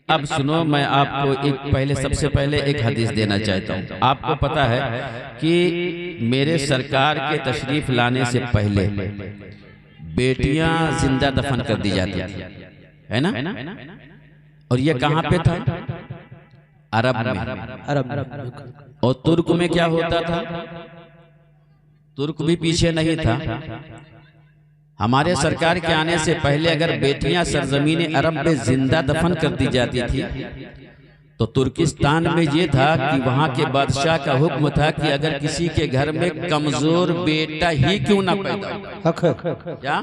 अब सुनो, मैं आपको सबसे पहले एक हदीस देना चाहता हूँ। आपको पता है कि मेरे सरकार के तशरीफ लाने से पहले बेटियां जिंदा दफन कर दी जाती है ना। और ये कहाँ पे था? अरब में। और तुर्क में क्या होता था? तुर्क भी पीछे नहीं था। हमारे सरकार के आने से पहले अगर बेटियां सरजमीन अरब में जिंदा दफन कर दी जाती थी तो तुर्किस्तान में ये था कि वहां के बादशाह का हुक्म था कि अगर किसी के घर में कमजोर बेटा ही क्यों ना पैदा हो, क्या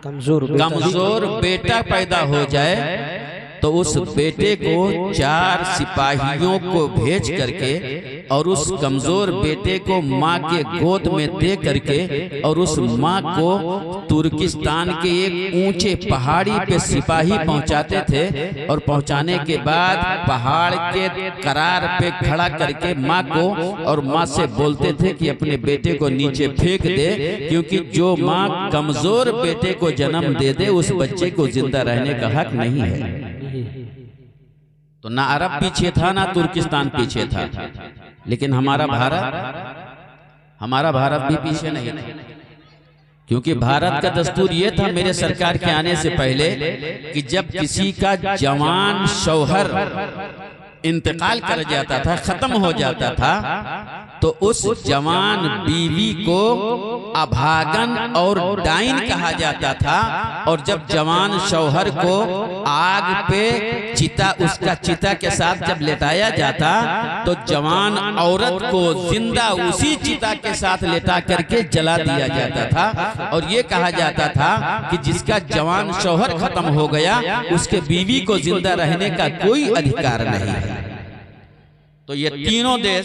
कमजोर बेटा पैदा हो जाए तो उस बेटे को 4 सिपाहियों को भेज करके और उस कमजोर बेटे को माँ के गोद में दे करके और उस माँ को तुर्किस्तान के एक ऊंचे पहाड़ी पे सिपाही पहुंचाते थे और पहुंचाने के बाद पहाड़ के करार पे खड़ा करके माँ को और माँ से बोलते थे कि अपने बेटे को नीचे फेंक दे, क्योंकि जो माँ कमजोर बेटे को जन्म दे दे उस बच्चे को जिंदा रहने का हक नहीं है। तो ना अरब पीछे था ना तुर्किस्तान पीछे था, लेकिन हमारा भारत भी पीछे नहीं था, क्योंकि भारत का दस्तूर ये था मेरे सरकार के आने से पहले कि जब किसी का जवान शौहर इंतकाल कर जाता था, खत्म हो जाता था, तो उस जवान बीवी को अभागन और डाइन कहा जाता था। और जब जवान शौहर को आग पे उसका चिता के साथ जब लेटाया जाता तो जवान औरत को जिंदा उसी चिता के साथ लेटा करके जला दिया जाता था। और ये कहा जाता था कि जिसका जवान शौहर खत्म हो गया उसके बीवी को जिंदा रहने का कोई अधिकार नहीं है। तो ये तीनों देश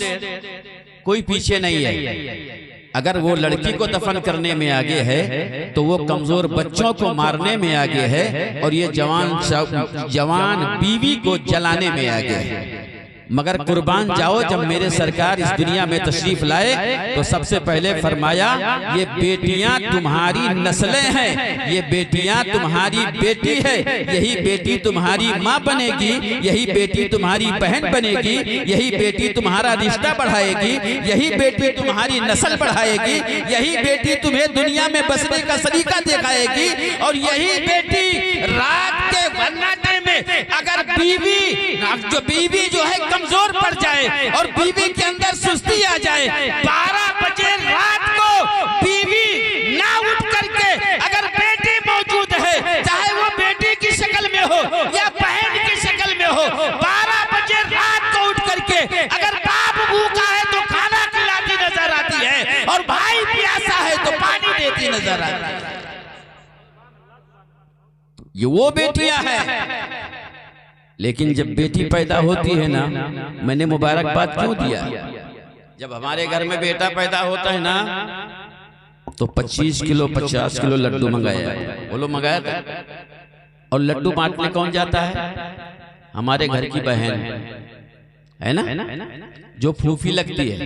कोई पीछे नहीं है। अगर वो लड़की को दफन करने में आगे है तो वो कमजोर बच्चों को मारने में आगे है, और ये जवान बीवी को जलाने में आगे है। मगर कुर्बान जाओ, जब मेरे सरकार इस दुनिया में तशरीफ लाए तो सबसे पहले फरमाया ये बेटियां तुम्हारी नस्लें हैं, ये बेटियां तुम्हारी बेटी है, यही बेटी तुम्हारी माँ बनेगी, यही बेटी तुम्हारी बहन बनेगी, यही बेटी तुम्हारा रिश्ता बढ़ाएगी, यही बेटी तुम्हारी नस्ल बढ़ाएगी, यही बेटी तुम्हें दुनिया में बसने का सलीका दिखाएगी। और यही बेटी रात के वन्नाटे में अगर बीवी जो है कमजोर पड़ जाए और बीवी के अंदर सुस्ती आ जाए, 12 बजे रात को बीवी ना उठ करके अगर बेटी मौजूद है, चाहे वो बेटी की शक्ल में हो या बहन की शक्ल में हो, 12 बजे रात को उठ करके अगर बाप भूखा है तो खाना खिलाती नजर आती है और भाई प्यासा है तो पानी देती नजर आती है। ये वो बेटियां हैं। लेकिन जब बेटी पैदा होती है ना, मैंने मुबारकबाद क्यों दिया? जब हमारे घर में बेटा पैदा होता है ना तो 25 किलो 50 किलो लड्डू मंगाया, बोलो मंगाया था। और लड्डू बांटने कौन जाता है? हमारे घर की बहन है ना, जो फूफी लगती है।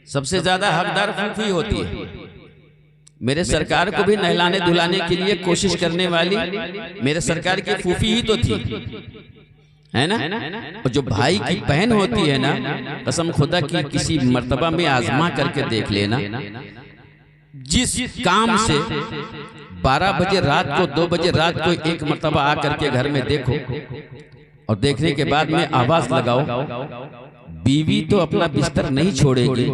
सबसे ज्यादा हकदार फूफी होती है। मेरे सरकार को भी नहलाने धुलाने के लिए कोशिश करने वाली मेरे सरकार की फूफी ही तो थी, है ना। और जो भाई की बहन होती है ना, कसम खुदा की किसी मर्तबा में आजमा करके देख लेना, जिस काम से 12 बजे रात को 2 बजे रात को एक मर्तबा आकर के घर में देखो और देखने के बाद में आवाज लगाओ, बीवी तो अपना बिस्तर नहीं छोड़ेगी,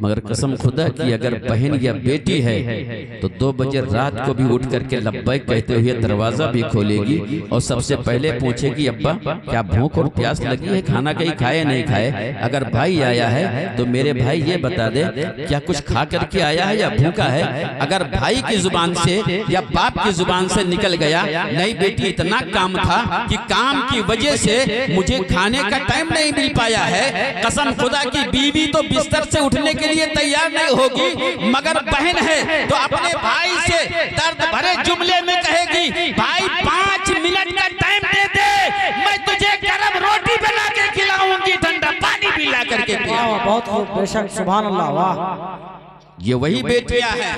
मगर कसम खुदा की अगर बहन या बेटी है तो 2 बजे रात को भी उठ करके लब्बैक कहते हुए दरवाजा भी खोलेगी और सबसे पहले पूछेगी अब्बा क्या भूख और प्यास लगी है, खाना कहीं खाए नहीं खाए। अगर भाई आया है तो मेरे भाई ये बता दे क्या कुछ खा करके आया है या भूखा है। अगर भाई की जुबान से या बाप की जुबान से निकल गया नहीं बेटी इतना काम था कि काम की वजह से मुझे खाने का टाइम नहीं मिल पाया है, कसम खुदा की बीवी तो बिस्तर से उठने के लिए तैयार नहीं होगी, मगर बहन है तो अपने भाई से दर्द भरे जुमले में कहेगी भाई 5 मिनट का टाइम दे दे, मैं तुझे गरम रोटी बना के खिलाऊंगी, ठंडा पानी भी ला करके पिलाऊंगी। बहुत खूब, बेशक, सुभान अल्लाह, वाह। ये वही बेटियां हैं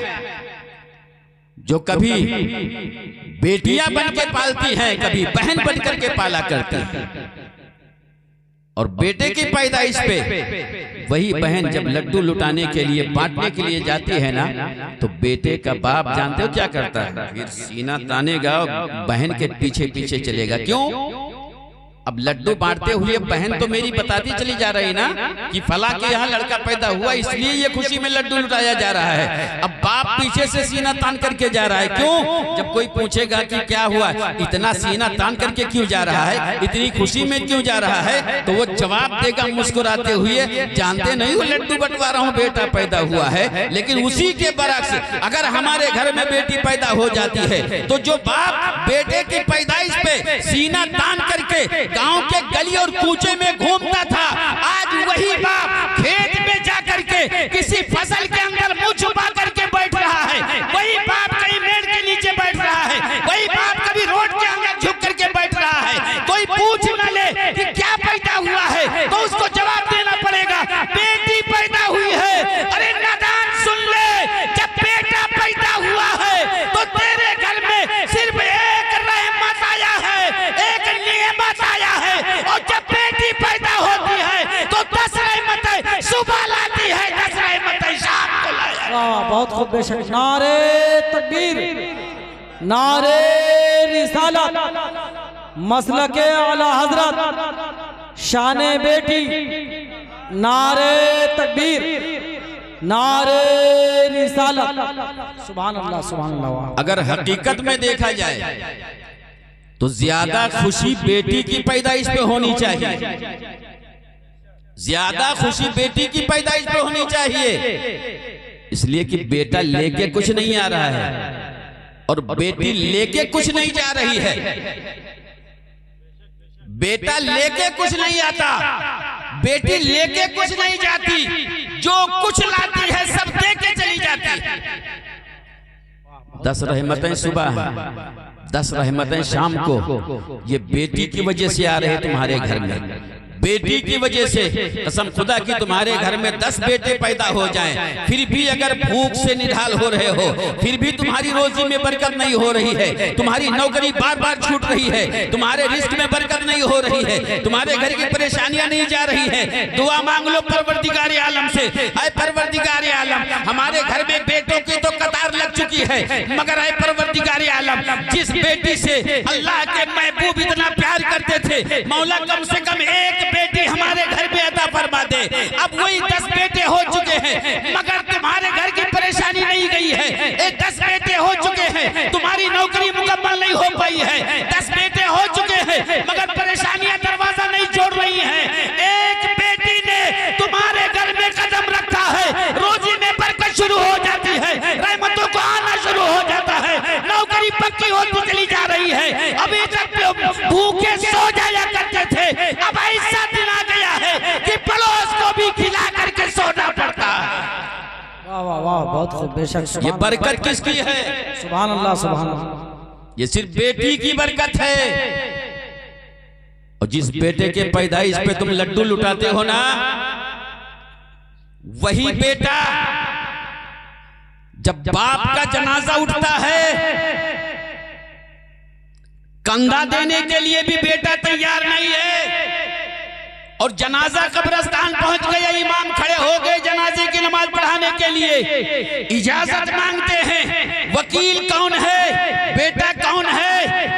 जो कभी बेटियां बन के पालती हैं, कभी बहन बन करके पाला करती हैं। और बेटे की पैदाइश पे वही बहन जब लड्डू लुटाने के लिए, बांटने के लिए जाती है ना, तो बेटे का बाप जानते हो क्या करता है? फिर सीना तानेगा और बहन के पीछे पीछे चलेगा। क्यों? अब लड्डू बांटते हुए बहन तो मेरी बताती चली जा रही ना कि फला के यहाँ लड़का पैदा हुआ, इसलिए ये खुशी में लड्डू लुटाया जा रहा है। अब बाप पीछे से सीना तान करके जा रहा है। क्यों? जब कोई पूछेगा कि क्या हुआ, इतना सीना तान करके क्यों जा रहा है, इतनी खुशी में क्यों जा रहा है, तो वो जवाब देगा मुस्कुराते हुए, जानते नहीं हो लड्डू बंटवा रहा हूँ, बेटा पैदा हुआ है। लेकिन उसी के बरक्स अगर हमारे घर में बेटी पैदा हो जाती है, तो जो बाप बेटे की पैदाइश पे सीना तान करके गांव के गली और कूचे में घूमता था, आज वही बाप खेत में जा करके किसी फसल के अंदर मुंह छुपा करके बैठ रहा है। वही बाप कहीं पेड़ के नीचे बैठ रहा है। वही बाप कभी रोड के अंदर झुक करके बैठ रहा है। कोई पूछ न ले कि क्या पैदा हुआ है, तो उसको जवाब देना पड़ेगा, बेटी पैदा हुई है। अरे नादान सुन ले, जब बेटा पैदा हुआ है तो तेरे घर में सिर्फ एक रहमत आया है, एक नियमत आया है। और जब बेटी पैदा होती है तो 10 रहमतें सुबह लाती है, 10 रहमतें शाम को लाया। बहुत खूब, बेशक। नारे तकबीर, नारे रिसालत, मसलके आला हजरत, शाने बेटी, नारे तकबीर, नारे रिसालत। सुभान अल्लाह, सुभान अल्लाह। अगर हकीकत में देखा जाए तो ज्यादा खुशी बेटी की पैदाइश पे होनी चाहिए, ज्यादा खुशी बेटी की पैदाइश पे होनी चाहिए। इसलिए कि बेटा लेके कुछ नहीं आ रहा है और बेटी लेके कुछ नहीं जा रही है। बेटा लेके कुछ नहीं आता, बेटी लेके कुछ नहीं जाती, जो कुछ लाती है सब दे के चली जाती है। 10 रहमतें सुबह, 10 रहमतें शाम को, ये बेटी की वजह से आ रहे तुम्हारे घर में। बेटी की वजह से कसम खुदा की तुम्हारे घर में 10 बेटे पैदा हो जाएं, फिर भी अगर भूख से निढाल हो रहे हो, फिर भी तुम्हारी रोजी में बरकत नहीं हो रही है, तुम्हारी नौकरी बार बार छूट रही है, तुम्हारे रिस्क में बरकत नहीं हो रही है, तुम्हारे घर की परेशानियां नहीं जा रही है, दुआ मांग लो परवरदिगार आलम से। ऐ परवरदिगार आलम, हमारे घर में बेटों की तो कतार लग चुकी है, मगर ऐ परवरदिगार आलम, जिस बेटी से अल्लाह के महबूब इतना प्यार करते थे, मौला कम से कम एक बेटी हमारे घर में अता फरमा दे। अब वही 10 बेटे हो चुके हैं, मगर तुम्हारे घर की परेशानी नहीं गई है। ये 10 बेटे हो चुके हैं, तुम्हारी नौकरी मुकम्मल नहीं हो पाई है। 10 बेटे हो चुके हैं, मगर परेशानियां दरवाजा नहीं छोड़ रही हैं। एक बेटी ने तुम्हारे घर में कदम रखा है, रोजी में बरकत शुरू हो जाती है, रहमतों को आना शुरू हो जाता है, नौकरी पक्की होती चली जा रही है। अभी तक भूखे सो जाया करते थे, अब ऐसा दिन आ गया है कि पड़ोस को भी खिला करके सोना पड़ता है। वाह वाह वाह, बहुत खूब, बेशक। ये बरकत किसकी है? सुभान अल्लाह, सुभान अल्लाह। ये सिर्फ बेटी की बरकत है। और जिस बेटे के पैदाइश पे तुम लड्डू लुटाते हो ना, वही बेटा जब बाप का जनाजा उठता है, कंधा देने के लिए भी बेटा तैयार नहीं है। और जनाजा कब्रिस्तान पहुंच गया, इमाम खड़े हो गए जनाजे की नमाज पढ़ाने के लिए, इजाजत मांगते हैं, वकील कौन है, बेटा कौन है,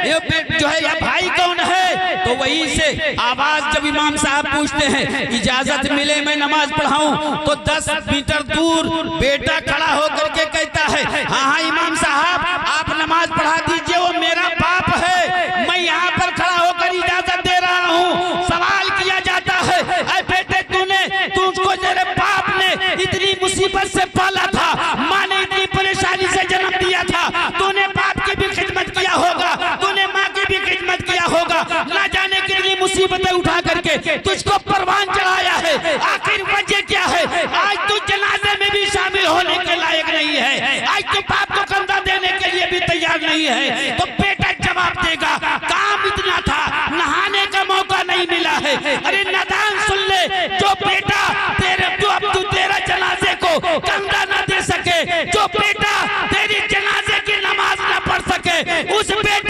ये जो है या भाई कौन है, तो वहीं से आवाज जब इमाम साहब पूछते हैं इजाजत मिले मैं नमाज पढ़ाऊं, तो 10 मीटर दूर बेटा खड़ा होकर के कहता है, हाँ हाँ इमाम साहब आप नमाज पढ़ा दीजिए, वो मेरा बाप है, मैं यहाँ पर खड़ा होकर इजाजत दे रहा हूँ। सवाल किया जाता है, अरे बेटे तुझको तेरे बाप ने इतनी मुसीबत से पाला था, माँ ने इतनी परेशानी से जन्म दिया था, तूने बाप की भी खिदमत किया होगा, तूने माँ की भी खिदमत किया होगा, ना जाने कितनी मुसीबतें उठा करके तुझको परवान चढ़ाया है, आखिर वजह क्या है? आज तू जनाजे में भी शामिल होने के लायक नहीं है, आज तू बाप को कंधा देने के लिए भी तैयार नहीं है। तो बेटा जवाब देगा, काम इतना था, नहाने का मौका नहीं मिला है। अरे नादान सुन ले, जो बेटा तेरा जनाजे को कंधा न दे सके, जो बेटा तेरी जनाजे की नमाज न पढ़ सके, उस बेटे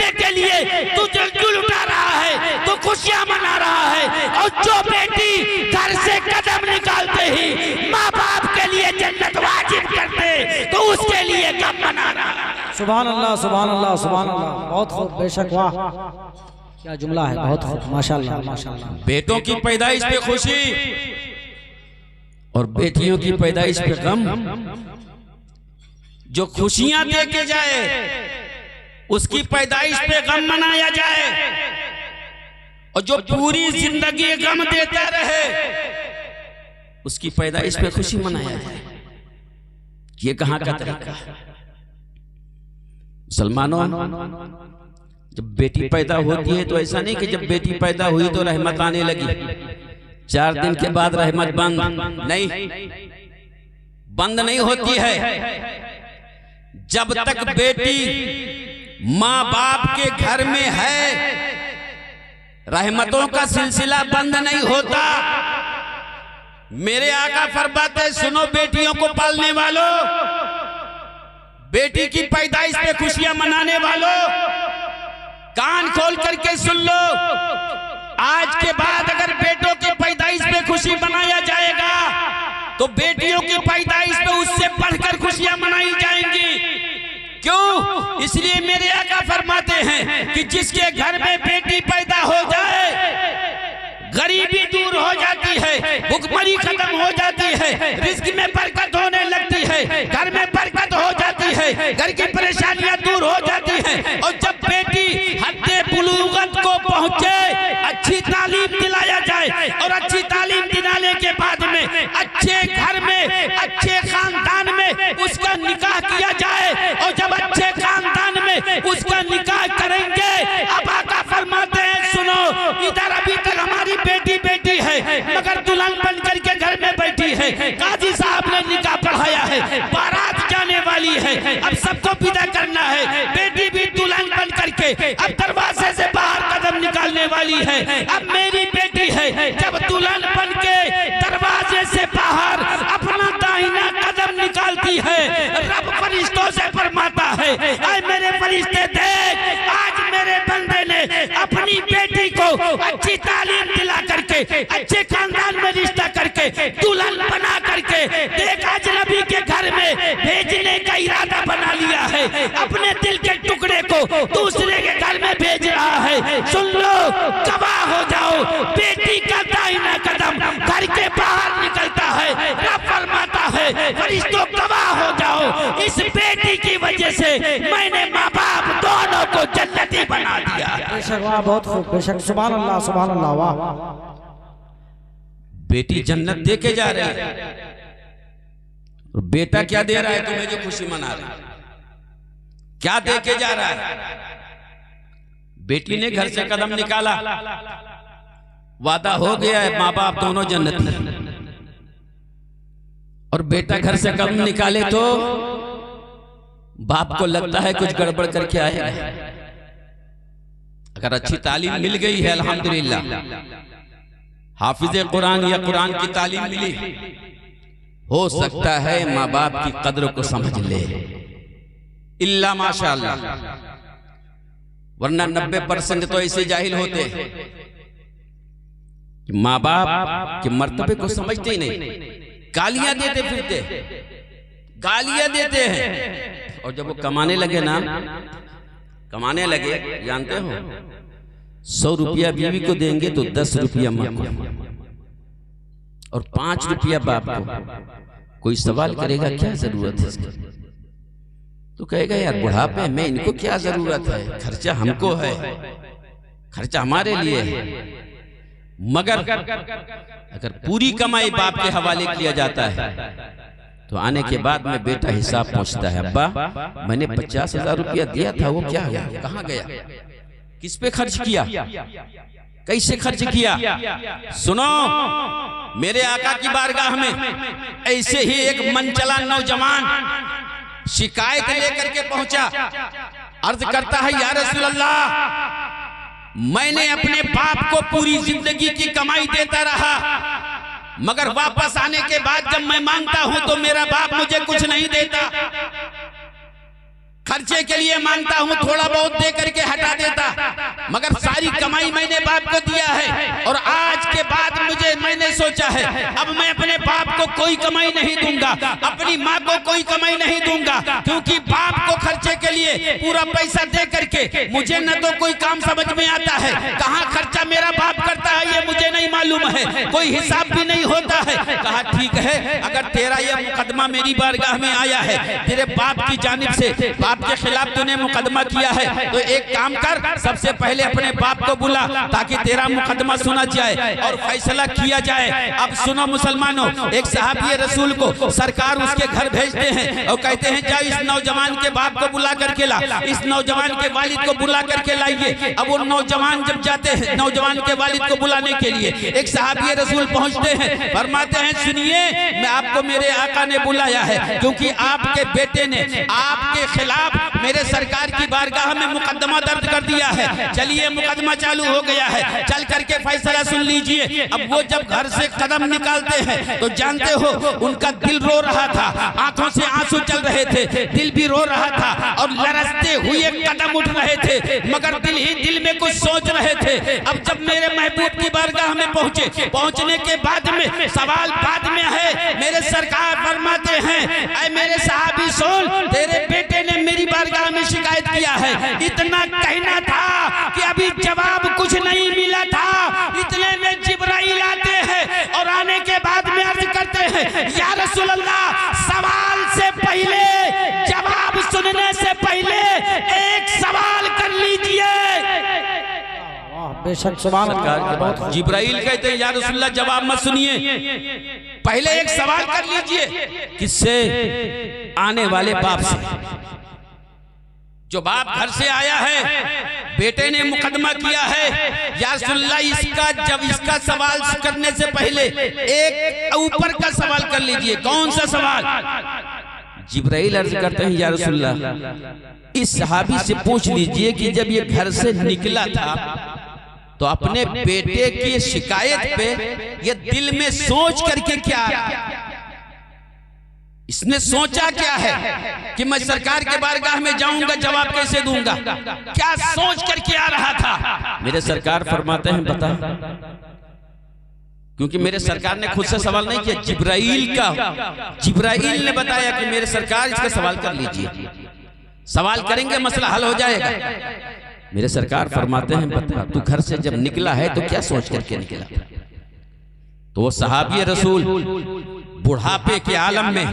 और जो बेटी घर से कदम निकालते ही माँ बाप के लिए जन्नत वाजिब करते तो उसके लिए कब मना रहा। सुभान अल्लाह सुभान अल्लाह सुभान अल्लाह। बहुत खूब, बेशक, वाह क्या जुमला है, बहुत खूब, माशाल्लाह माशाल्लाह। बेटों की पैदाइश पे खुशी और बेटियों की पैदाइश पे गम। जो खुशियां दे के जाए उसकी पैदाइश पे गम मनाया जाए, और जो पूरी जिंदगी गम देता रहे उसकी पैदाइश पे खुशी मनाया जाए। ये कहां का तरीका है? मुसलमानों, जब बेटी पैदा होती है तो ऐसा नहीं कि जब बेटी पैदा हुई तो रहमत आने लगी, 4 दिन के बाद रहमत बंद नहीं, बंद नहीं होती है। जब तक बेटी माँ बाप के घर में है रहमतों का सिलसिला बंद नहीं होता। मेरे आका फरमाते, सुनो बेटियों को पालने वालों, बेटी की पैदाइश पे खुशियां मनाने वालों, कान खोल करके सुन लो। आज के बाद अगर बेटों की पैदाइश पे खुशी मनाया जाएगा तो बेटियों की पैदाइश पे उससे बढ़कर खुशियां मनाई जाएंगी। क्यों? इसलिए मेरे आका फरमाते हैं कि जिसके घर में बेटी पैदा हो जाए गरीबी दूर हो जाती है, भुखमरी खत्म हो जाती है, रिस्क में बरकत होने लगती है, घर में बरकत हो जाती है, घर की परेशानियां दूर हो जाती हैं। और जब बेटी हद्दे बुलूगत को पहुंचे, अच्छी तालीम दिलाया जाए और अच्छी तालीम दिलाने के बाद में अच्छे घर में अच्छे खानदान में उसका निकाह किया जाए, और जब अच्छे खानदान में उसका निकाह करेंगे, अब आका फरमाते हैं, सुनो इधर अभी तक हमारी बेटी है मगर दुल्हन बन करके घर में बैठी है, काजी साहब ने निकाह पढ़ाया है, बारात जाने वाली है, अब सबको विदा करना है, बेटी भी दुल्हन बन करके अब दरवाजे से बाहर कदम निकालने वाली है। अब मेरी बेटी है जब दुल्हन बन के दरवाजे से बाहर अपना दाहिना कदम निकालती है, रब फरिश्तों से फरमाता है, आए मेरे फरिश्ते देख, आज मेरे बंदे ने अपनी बेटी को अच्छी तालीम दिला करके अच्छे खानदान में रिश्ता करके दुल्हन बना करके देख अजनबी के घर में भेजने का इरादा बना लिया है, अपने दिल के टुकड़े को दूसरे के घर में भेज रहा है। सुन लो, गवाह हो जाओ, बेटी का दाहिना कदम घर के बाहर निकलता है, रब फरमाता है फरिश्तों गवाह हो जाओ, इस बेटी की वजह से मैंने माँ बाप दोनों को जन्नती बना दिया। बेशक, वाह बहुत खूब, बेशक, सुभान अल्लाह सुभान अल्लाह। वाह, बेटी जन्नत दे के जा रही है, और बेटा क्या दे रहा है तुम्हें जो खुशी मना रहा है? क्या दे के जा रहा है? बेटी ने घर से कदम निकाला, वादा हो गया है माँ बाप दोनों जन्नती, और बेटा घर से कदम निकाले तो बाप को लगता है कुछ गड़बड़ करके आएगा। अगर अच्छी तालीम मिल गई है अल्हम्दुलिल्लाह, हाफिज कुरान या कुरान की तालीम मिली, हो सकता है माँ बाप की कद्र को समझ ले, इल्ला माशाअल्लाह, वरना 90% तो ऐसे जाहिल होते हैं कि माँ बाप के मर्तबे को समझते ही नहीं, गालियां देते फिरते, गालियां देते हैं, और जब वो कमाने लगे ना, कमाने लगे, जानते हो 100 रुपया बीवी को देंगे तो 10 रुपया माँ को, और 5 रुपया बाप को। कोई सवाल करेगा क्या जरूरत है इसकी, तो कहेगा यार बुढ़ापे में इनको क्या जरूरत है, खर्चा हमको है, खर्चा हमारे लिए है। मगर अगर पूरी कमाई बाप के हवाले किया जाता है तो आने के बाद में बेटा हिसाब पूछता है, अब्बा मैंने 50,000 रुपया दिया था, वो क्या गया, कहाँ गया, किस पे खर्च किया, कैसे खर्च किया? सुनो, मेरे आका की बारगाह में ऐसे ही एक मनचला नौजवान शिकायत लेकर के पहुंचा, अर्ज करता है, या रसूल अल्लाह, मैंने अपने बाप को पूरी जिंदगी की कमाई देता रहा, मगर वापस आने के बाद जब मैं मांगता हूं तो मेरा बाप मुझे कुछ नहीं देता। खर्चे के लिए मांगता हूँ, थोड़ा बहुत दे करके हटा देता, मगर सारी कमाई मैंने बाप को दिया है और आज के बाद मैंने सोचा है अब मैं अपने बाप को कोई कमाई नहीं दूंगा, अपनी माँ को कोई कमाई नहीं दूंगा, क्योंकि बाप को खर्चे के लिए पूरा पैसा दे करके मुझे न तो कोई काम समझ में आता है, कहाँ खर्चा मेरा बाप करता है ये मुझे नहीं मालूम है, कोई हिसाब भी नहीं होता है। कहा ठीक है, अगर तेरा ये मुकदमा मेरी बारगाह में आया है, तेरे बाप की जानिब से बाप के खिलाफ तूने मुकदमा किया है, तो एक काम कर, सबसे पहले अपने बाप को बुला ताकि तेरा मुकदमा सुना जाए और फैसला किया जाए। अब सुनो मुसलमानों, एक सहाबी रसूल को सरकार उसके घर भेजते हैं और कहते हैं जाओ इस नौजवान के बाप को बुला करके ला, इस नौजवान के वालिद को बुला करके लाइए। अब वो नौजवान जब जाते हैं नौजवान के वालिद को बुलाने के लिए, एक सहाबी रसूल पहुंचते हैं, फरमाते हैं सुनिए, मैं आपको मेरे आका ने बुलाया है क्योंकि आपके बेटे ने आपके खिलाफ मेरे सरकार की बारगाह में मुकदमा दर्ज कर दिया है, चलिए मुकदमा चालू हो गया है, चल करके फैसला सुन लीजिए। अब वो जब घर से कदम निकालते हैं तो जानते हो उनका दिल रो रहा था, आंखों से आंसू चल रहे थे, दिल भी रो रहा था और लरसते हुए कदम उठ रहे थे, मगर दिल ही दिल में कुछ सोच रहे थे। अब जब मेरे महबूब की बारगाह में पहुंचे, पहुंचने के बाद में सवाल बाद में है, मेरे सरकार फरमाते हैं ऐ मेरे सहाबी सुन, तेरे बेटे ने मेरी बारगाह में शिकायत किया है, इतना कहना था कि अभी जवाब कुछ नहीं मिला था, इतने में जिब्राइल आते हैं और आने के बाद में अर्ज करते हैं या रसूल अल्लाह, सवाल से पहले जवाब सुनने से पहले एक सवाल कर लीजिए। बेशक सुभान अल्लाह। जिब्राइल कहते हैं या रसूल अल्लाह जवाब मत सुनिए, पहले एक सवाल कर लीजिए। किससे? आने वाले बाप से। जो बाप घर से आया है, बेटे ने मुकदमा किया है, या रसूल अल्लाह इसका जब इसका सवाल करने से पहले एक ऊपर का सवाल कर लीजिए। कौन सा सवाल? जिब्राइल अर्ज करते हैं या रसूल अल्लाह इस सहाबी से पूछ लीजिए कि जब ये घर से निकला था तो अपने बेटे की शिकायत पे ये दिल में सोच करके क्या, इसने सोचा क्या है कि मैं सरकार के बारगाह में जाऊंगा, जवाब कैसे दूंगा, क्या सोच करके आ रहा था? मेरे सरकार फरमाते हैं बता, क्योंकि मेरे सरकार ने खुद से सवाल नहीं किया, जिब्राइल ने बताया कि मेरे सरकार इसका सवाल कर लीजिए, सवाल करेंगे मसला हल हो जाएगा। मेरे सरकार फरमाते हैं बता, तू घर से जब निकला है तो क्या सोच करके निकला? तो वो सहाबी रसूल बुढ़ापे के आलम में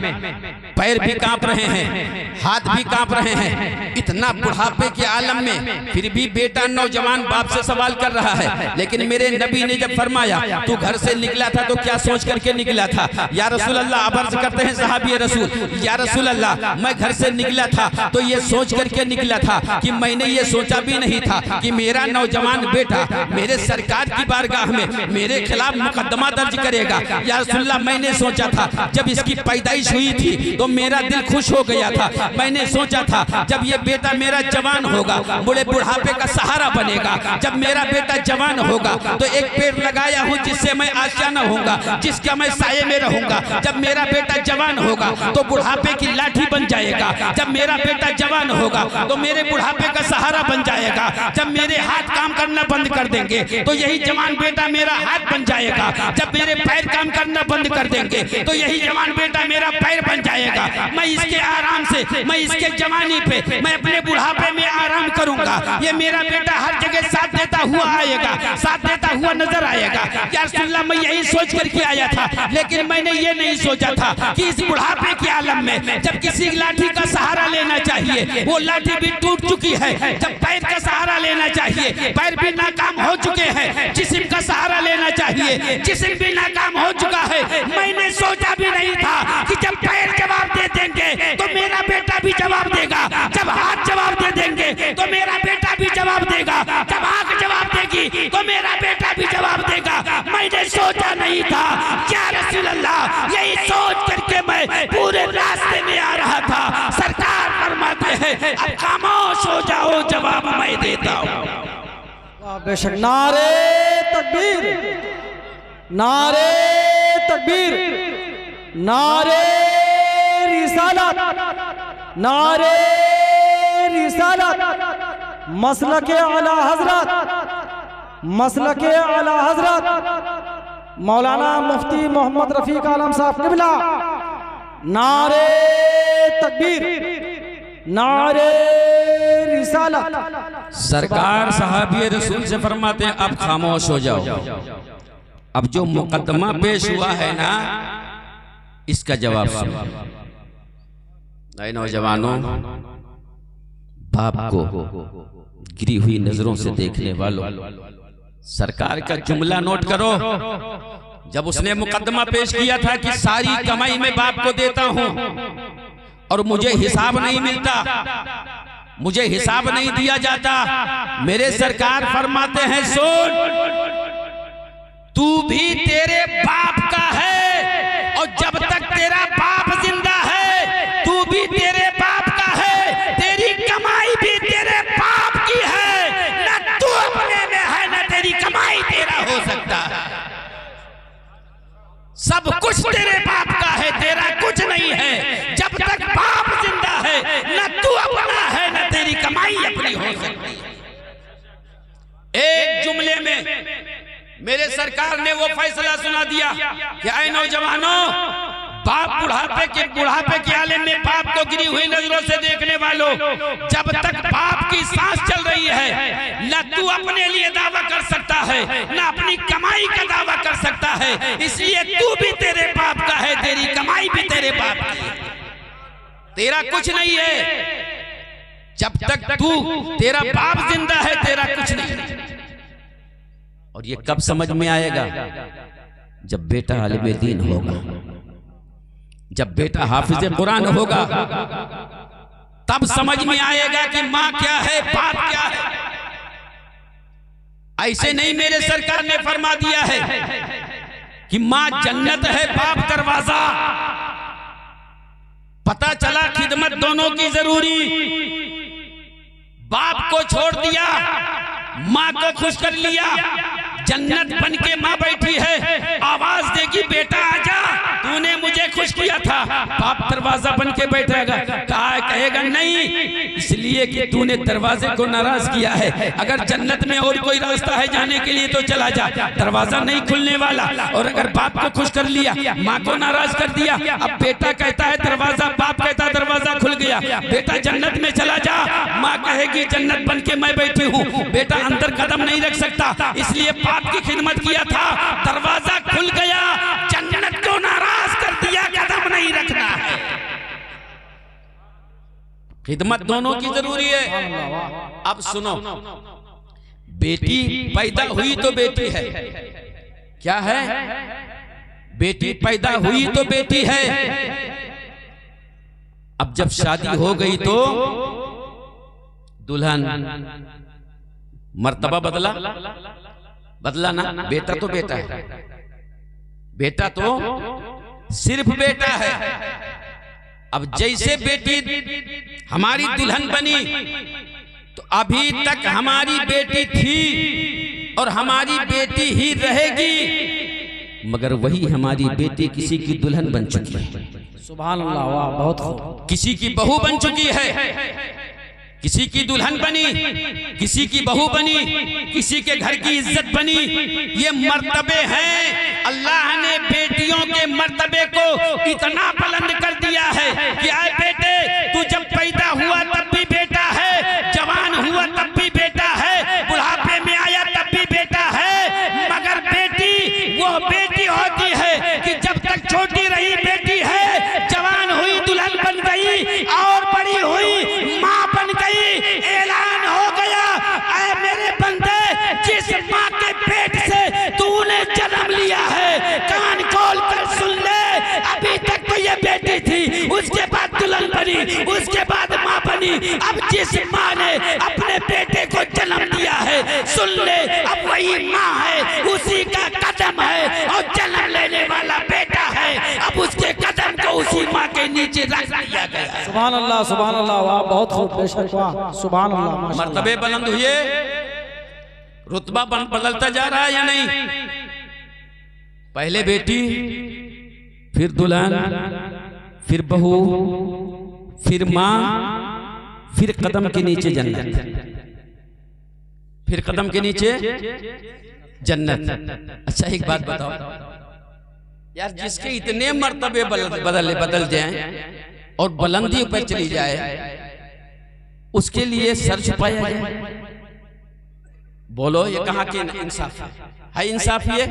पैर भी कांप रहे हैं, हाथ भी कांप रहे हैं, इतना बुढ़ापे के आलम में फिर भी बेटा नौजवान बाप से सवाल कर रहा है। लेकिन मेरे नबी ने जब फरमाया तू घर से निकला था तो क्या सोच करके निकला था? या रसूल अल्लाह, अब अर्ज करते हैं सहाबी रसूल, या रसूल अल्लाह मैं घर से निकला था तो ये सोच करके निकला था कि मैंने ये सोचा भी नहीं था कि मेरा नौजवान बेटा मेरे सरकार की बारगाह में मेरे खिलाफ मुकदमा दर्ज करेगा। या रसूल अल्लाह मैंने सोचा था जब इसकी पैदाइश हुई थी तो मेरा दिल खुश हो गया था, मैंने सोचा था जब ये बेटा मेरा जवान होगा, बूढ़े बुढ़ापे का सहारा बनेगा, जब मेरा बेटा जवान होगा तो एक पेड़ लगाया हूँ जिससे मैं आशियाना होऊंगा, जिसका मैं साये में रहूंगा। जब मेरा बेटा जवान होगा तो बुढ़ापे की लाठी बन जाएगा, जब मेरा बेटा जवान होगा तो मेरे बुढ़ापे का सहारा बन जाएगा। जब मेरे हाथ काम करना बंद कर देंगे तो यही जवान बेटा मेरा हाथ बन जाएगा, जब मेरे पैर काम करना बंद कर देंगे तो यही जवान बेटा मेरा पैर बन जाएगा। मैं इसके आराम से, मैं इसके जवानी पे, मैं अपने बुढ़ापे में आराम करूंगा। ये मेरा बेटा हर जगह साथ देता हुआ आएगा, साथ देता हुआ नजर आएगा। या रसूल अल्लाह मैं यही सोच करके आया था, लेकिन मैंने ये नहीं सोचा था कि इस बुढ़ापे के आलम में जब किसी लाठी का सहारा लेना चाहिए वो लाठी भी टूट चुकी है, जब पैर का सहारा लेना चाहिए पैर भी नाकाम हो चुके हैं, जिस्म का सहारा लेना चाहिए जिस्म भी नाकाम हो चुका है। मैंने सोचा भी नहीं था कि जब पैर जवाब दे देंगे तो मेरा बेटा भी जवाब देगा, जब हाथ जवाब दे देंगे तो मेरा बेटा भी जवाब देगा, जब आंख जवाब देगी तो मेरा बेटा भी जवाब देगा। मैंने सोचा नहीं था। क्या रसूल अल्लाह, यही सोच करके मैं पूरे रास्ते में आ रहा था। सरकार फरमाते हैं अब खामोश हो जाओ, जवाब मैं देता हूँ। बेशक नारे तकबीर, नारे तकबीर, नारे रिसालत, नारे रिसालत मसलके आला हजरत मौलाना मुफ्ती मोहम्मद रफीक आलम साहब क़िबला। नारे तकबीर, नारे रिसालत। सरकार साहब रसूल से फरमाते हैं अब खामोश हो जाओ। अब जो मुकदमा पेश हुआ है ना, इसका जवाब सुनो। नए नौजवानों, बाप को गिरी हुई नजरों से देखने वालों, सरकार का जुमला नोट करो। जब उसने मुकदमा पेश किया था कि सारी कमाई मैं बाप को देता हूं और मुझे हिसाब नहीं मिलता, मुझे हिसाब नहीं दिया जाता, मेरे सरकार फरमाते हैं सुन, तू भी तेरे बाप का है और जब तक तेरा बाप जिंदा है तू भी तेरे बाप का है, तेरी कमाई भी तेरे बाप की है, न तू अपने में है न तेरी कमाई तेरा हो सकता है। सब कुछ तेरे बाप का है, तेरा कुछ नहीं है। जब तक बाप जिंदा है न तू अपना है न तेरी कमाई अपनी हो सकती है। एक जुमले में मेरे सरकार ने वो फैसला सुना दिया कि आए नौजवानों, बाप बुढ़ापे के आलम में बाप को गिरी हुई नजरों से देखने वालों, जब तक बाप की सांस चल रही है न तू अपने लिए दावा कर सकता है न अपनी कमाई का दावा कर सकता है। इसलिए तू भी तेरे बाप का है, तेरी कमाई भी तेरे बाप की है, तेरा कुछ नहीं है। जब तक तू तेरा बाप जिंदा है तेरा कुछ नहीं है। और ये कब समझ में आएगा? जब बेटा आलिम दीन होगा, जब बेटा हाफिज कुरान होगा, तब समझ में आएगा कि माँ क्या है, बाप क्या है। ऐसे नहीं मेरे सरकार ने फरमा दिया है कि माँ जन्नत है, बाप दरवाजा। पता चला खिदमत दोनों की जरूरी, बाप को छोड़ दिया, माँ को खुश कर लिया, जन्नत बन के माँ बैठी है, आवाज देगी बेटा आजा, तूने मुझे खुश किया था। बाप दरवाजा बन के बैठेगा, कहेगा नहीं, इसलिए कि तूने दरवाजे को नाराज किया है। अगर जन्नत में और कोई रास्ता है जाने के लिए तो चला जा, दरवाजा नहीं खुलने वाला। और अगर बाप को खुश कर लिया, माँ को नाराज कर दिया, अब बेटा कहता है दरवाजा, बाप कहता है दरवाजा खुल गया, बेटा जन्नत में चला जा, माँ कहेगी जन्नत बन के मैं बैठी हूँ, बेटा अंदर कदम नहीं रख सकता, इसलिए बाप की खिदमत किया था, दरवाजा खुल गया, जन्नत को नाराज कर दिया, कदम नहीं रखना है। खिदमत दोनों की जरूरी है। अब सुनो, बेटी पैदा हुई तो बेटी है, क्या है? बेटी पैदा हुई तो बेटी है। अब जब शादी हो गई तो दुल्हन, मर्तबा बदला ना, बेटा तो बेटा है, बेटा तो सिर्फ बेटा है। अब जैसे बेटी हमारी दुल्हन बनी तो अभी तक हमारी बेटी थी और हमारी बेटी ही रहेगी, मगर वही हमारी बेटी किसी की दुल्हन बन चुकी है। सुभान अल्लाह, वाह, बहुत खूब। किसी की बहू बन चुकी है, किसी की दुल्हन बनी, किसी की बहू बनी, किसी के घर की इज्जत बनी। ये मर्तबे हैं। अल्लाह ने बेटियों के मर्तबे को इतना बुलंद कर दिया है कि आए बेटे, तू जब पैदा हुआ तब भी बेटा है, जवान हुआ तब भी बेटा है, बुढ़ापे में आया तब भी बेटा है। मगर बेटी वो बेटी होती है कि जब तक छोटी रही बेटी है, जवान हुई दुल्हन बन गई और बड़ी हुई माँ बन गई, ऐलान हो गया, ऐ मेरे बंदे, जिस माँ के पेट से तूने जन्म लिया है, कान खोल कर सुन ले, अभी तक तो ये बेटी थी, उसके बाद दुल्हन बनी, उसके बाद माँ बनी, अब जिस माँ ने अपने बेटे को जन्म दिया है, सुन ले, अब वही माँ है, उसी का कदम है और जन्म लेने वाला बेटा है। अब उसके कदम को उसी माँ के नीचे रख दिया गया। सुभान अल्लाह, सुभान अल्लाह, वाह, बहुत खूब, बेशक, वाह, सुभान अल्लाह। मर्तबे बुलंद हुए, रुतबा बदलता जा रहा है या नहीं? पहले बेटी, फिर दुल्हन, फिर बहू, फिर माँ, फिर कदम के नीचे जन्नत, फिर कदम के नीचे जन्नत। अच्छा एक बात बताओ यार, जिसके इतने मर्तबे बदल जाएं और बुलंदी पर चली जाए, उसके लिए सर छुपाया जाए? बोलो ये कहाँ के इंसाफ है? इंसाफी है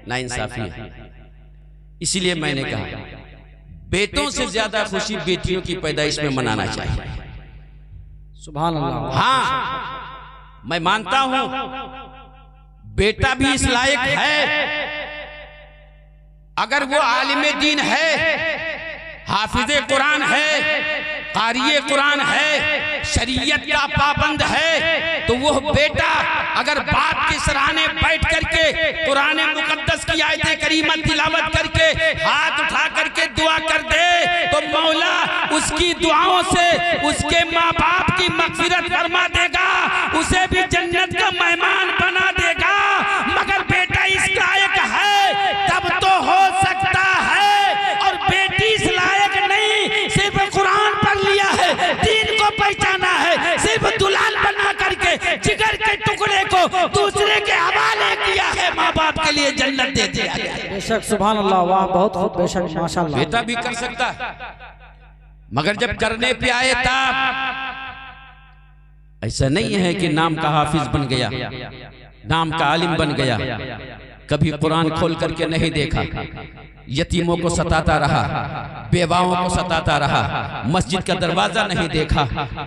ना इंसाफी है? इसीलिए मैंने कहा बेटों से ज्यादा खुशी बेटियों की पैदाइश में मनाना चाहिए। सुभान अल्लाह। हाँ मैं मानता हूं बेटा भी इस लायक है, अगर वो आलिमे दीन है, हाफिजे कुरान है, कारिये कुरान है, शरीयत का पाबंद है, तो वो बेटा अगर बाप के सराहने बैठ करके कुरान मुकद्दस की आयतें करीमा तिलावत करके हाथ उठा करके दुआ कर दे, तो मौला उसकी दुआओं से उसके माँ बाप की मगफिरत फरमा देगा, उसे भी जन्नत का मेहमान बना देगा। मगर बेटा इस लायक है तब तो हो सकता है, और बेटी इस लायक नहीं, सिर्फ कुरान पढ़ लिया है, दीन को पहचाना है, सिर्फ दुल्हन बना करके जिगर के टुकड़े को दूसरे के हवाले किया है, माँ बाप के लिए जन्नत दे दिया गया। बेशक सुभान अल्लाह, वाह बहुत खूब, बेशक माशाअल्लाह। बेटा भी कर सकता, मगर जब करने पे आए तब ऐसा नहीं है कि नाम का हाफिज बन गया, नाम का आलिम बन गया, कभी कुरान खोल करके नहीं देखा, यतीमों को सताता रहा, बेवाओं को सताता रहा, मस्जिद का दरवाजा नहीं देखा,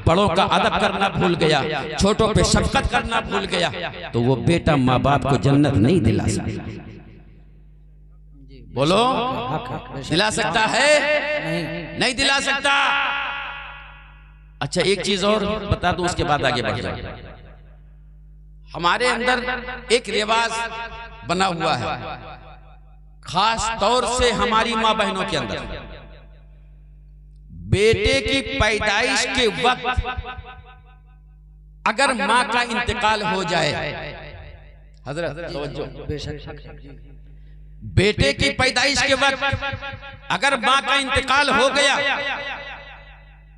बड़ों का अदब करना भूल गया, छोटों पे शफकत करना भूल गया, तो वो बेटा माँ बाप को जन्नत नहीं दिला सकता। बोलो दिला सकता है? नहीं दिला सकता। अच्छा एक चीज और बता दूं, उसके बाद आगे बढ़ जाए। हमारे अंदर एक रिवाज बना हुआ है, खास तौर से हमारी माँ बहनों के अंदर, बेटे की पैदाइश के वक्त अगर माँ का इंतकाल हो जाए, हजरत तवज्जो, बेटे की पैदाइश के वक्त अगर माँ का इंतकाल हो गया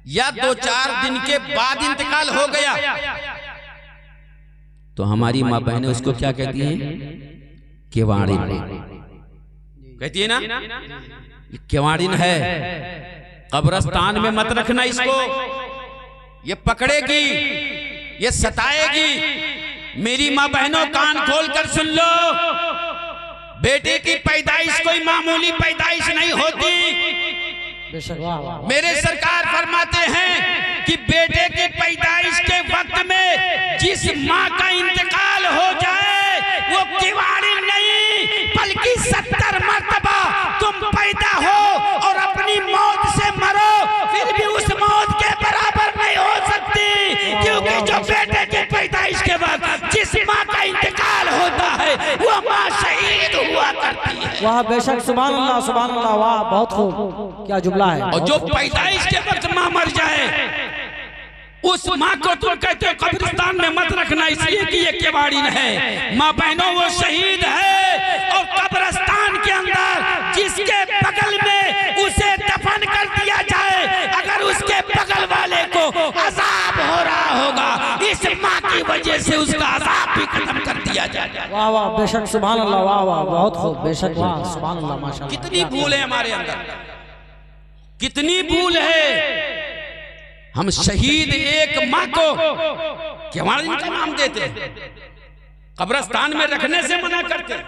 या 2-4 दिन के बाद इंतकाल हो गया, तो हमारी माँ बहनें उसको क्या कहती हैं? केवाड़िन कहती है ना, केवाड़िन है, कब्रस्तान में मत रखना इसको, ये पकड़ेगी, ये सताएगी। मेरी माँ बहनों कान खोल कर सुन लो, बेटे की पैदाइश कोई मामूली पैदाइश नहीं होती। मेरे सरकार फरमाते हैं कि बेटे की पैदाइश के वक्त में जिस माँ का इंतकाल हो जाए वो किवाड़ी नहीं, बल्कि 70 मर्तबा तुम पैदा हो और अपनी मौत से मरो, फिर भी उस मौत के बराबर नहीं हो सकती, क्योंकि जो बेटे की पैदाइश के वक्त जिस माँ का इंतकाल होता है वो माँ शहीद हुआ करती है। वाह बेशक सुभान अल्लाह, वाह बहुत खूब, क्या जुमला है। और जो पैदाइश के वक्त माँ मर जाए, उस माँ को तुम कहते हो कब्रिस्तान में मत रखना, इसलिए कि ये केवाड़िन है। माँ बहनों वो शहीद है, और कब्रिस्तान के अंदर जिसके बगल में उसे दफन कर दिया जाए, अगर उसके बगल वाले को अजाब हो रहा होगा, इस माँ की वजह से उसका अजाब भी खत्म कर दिया जाए। वाह वाह बेशक सुभान अल्लाह, वाह वाह बहुत खूब, बेशक वाह सुभान अल्लाह माशाअल्लाह। कितनी भूल है हमारे अंदर, कितनी भूल है। हम शहीद एक माँ को केवाड़िन का नाम देते, कब्रिस्तान में रखने से मना करते।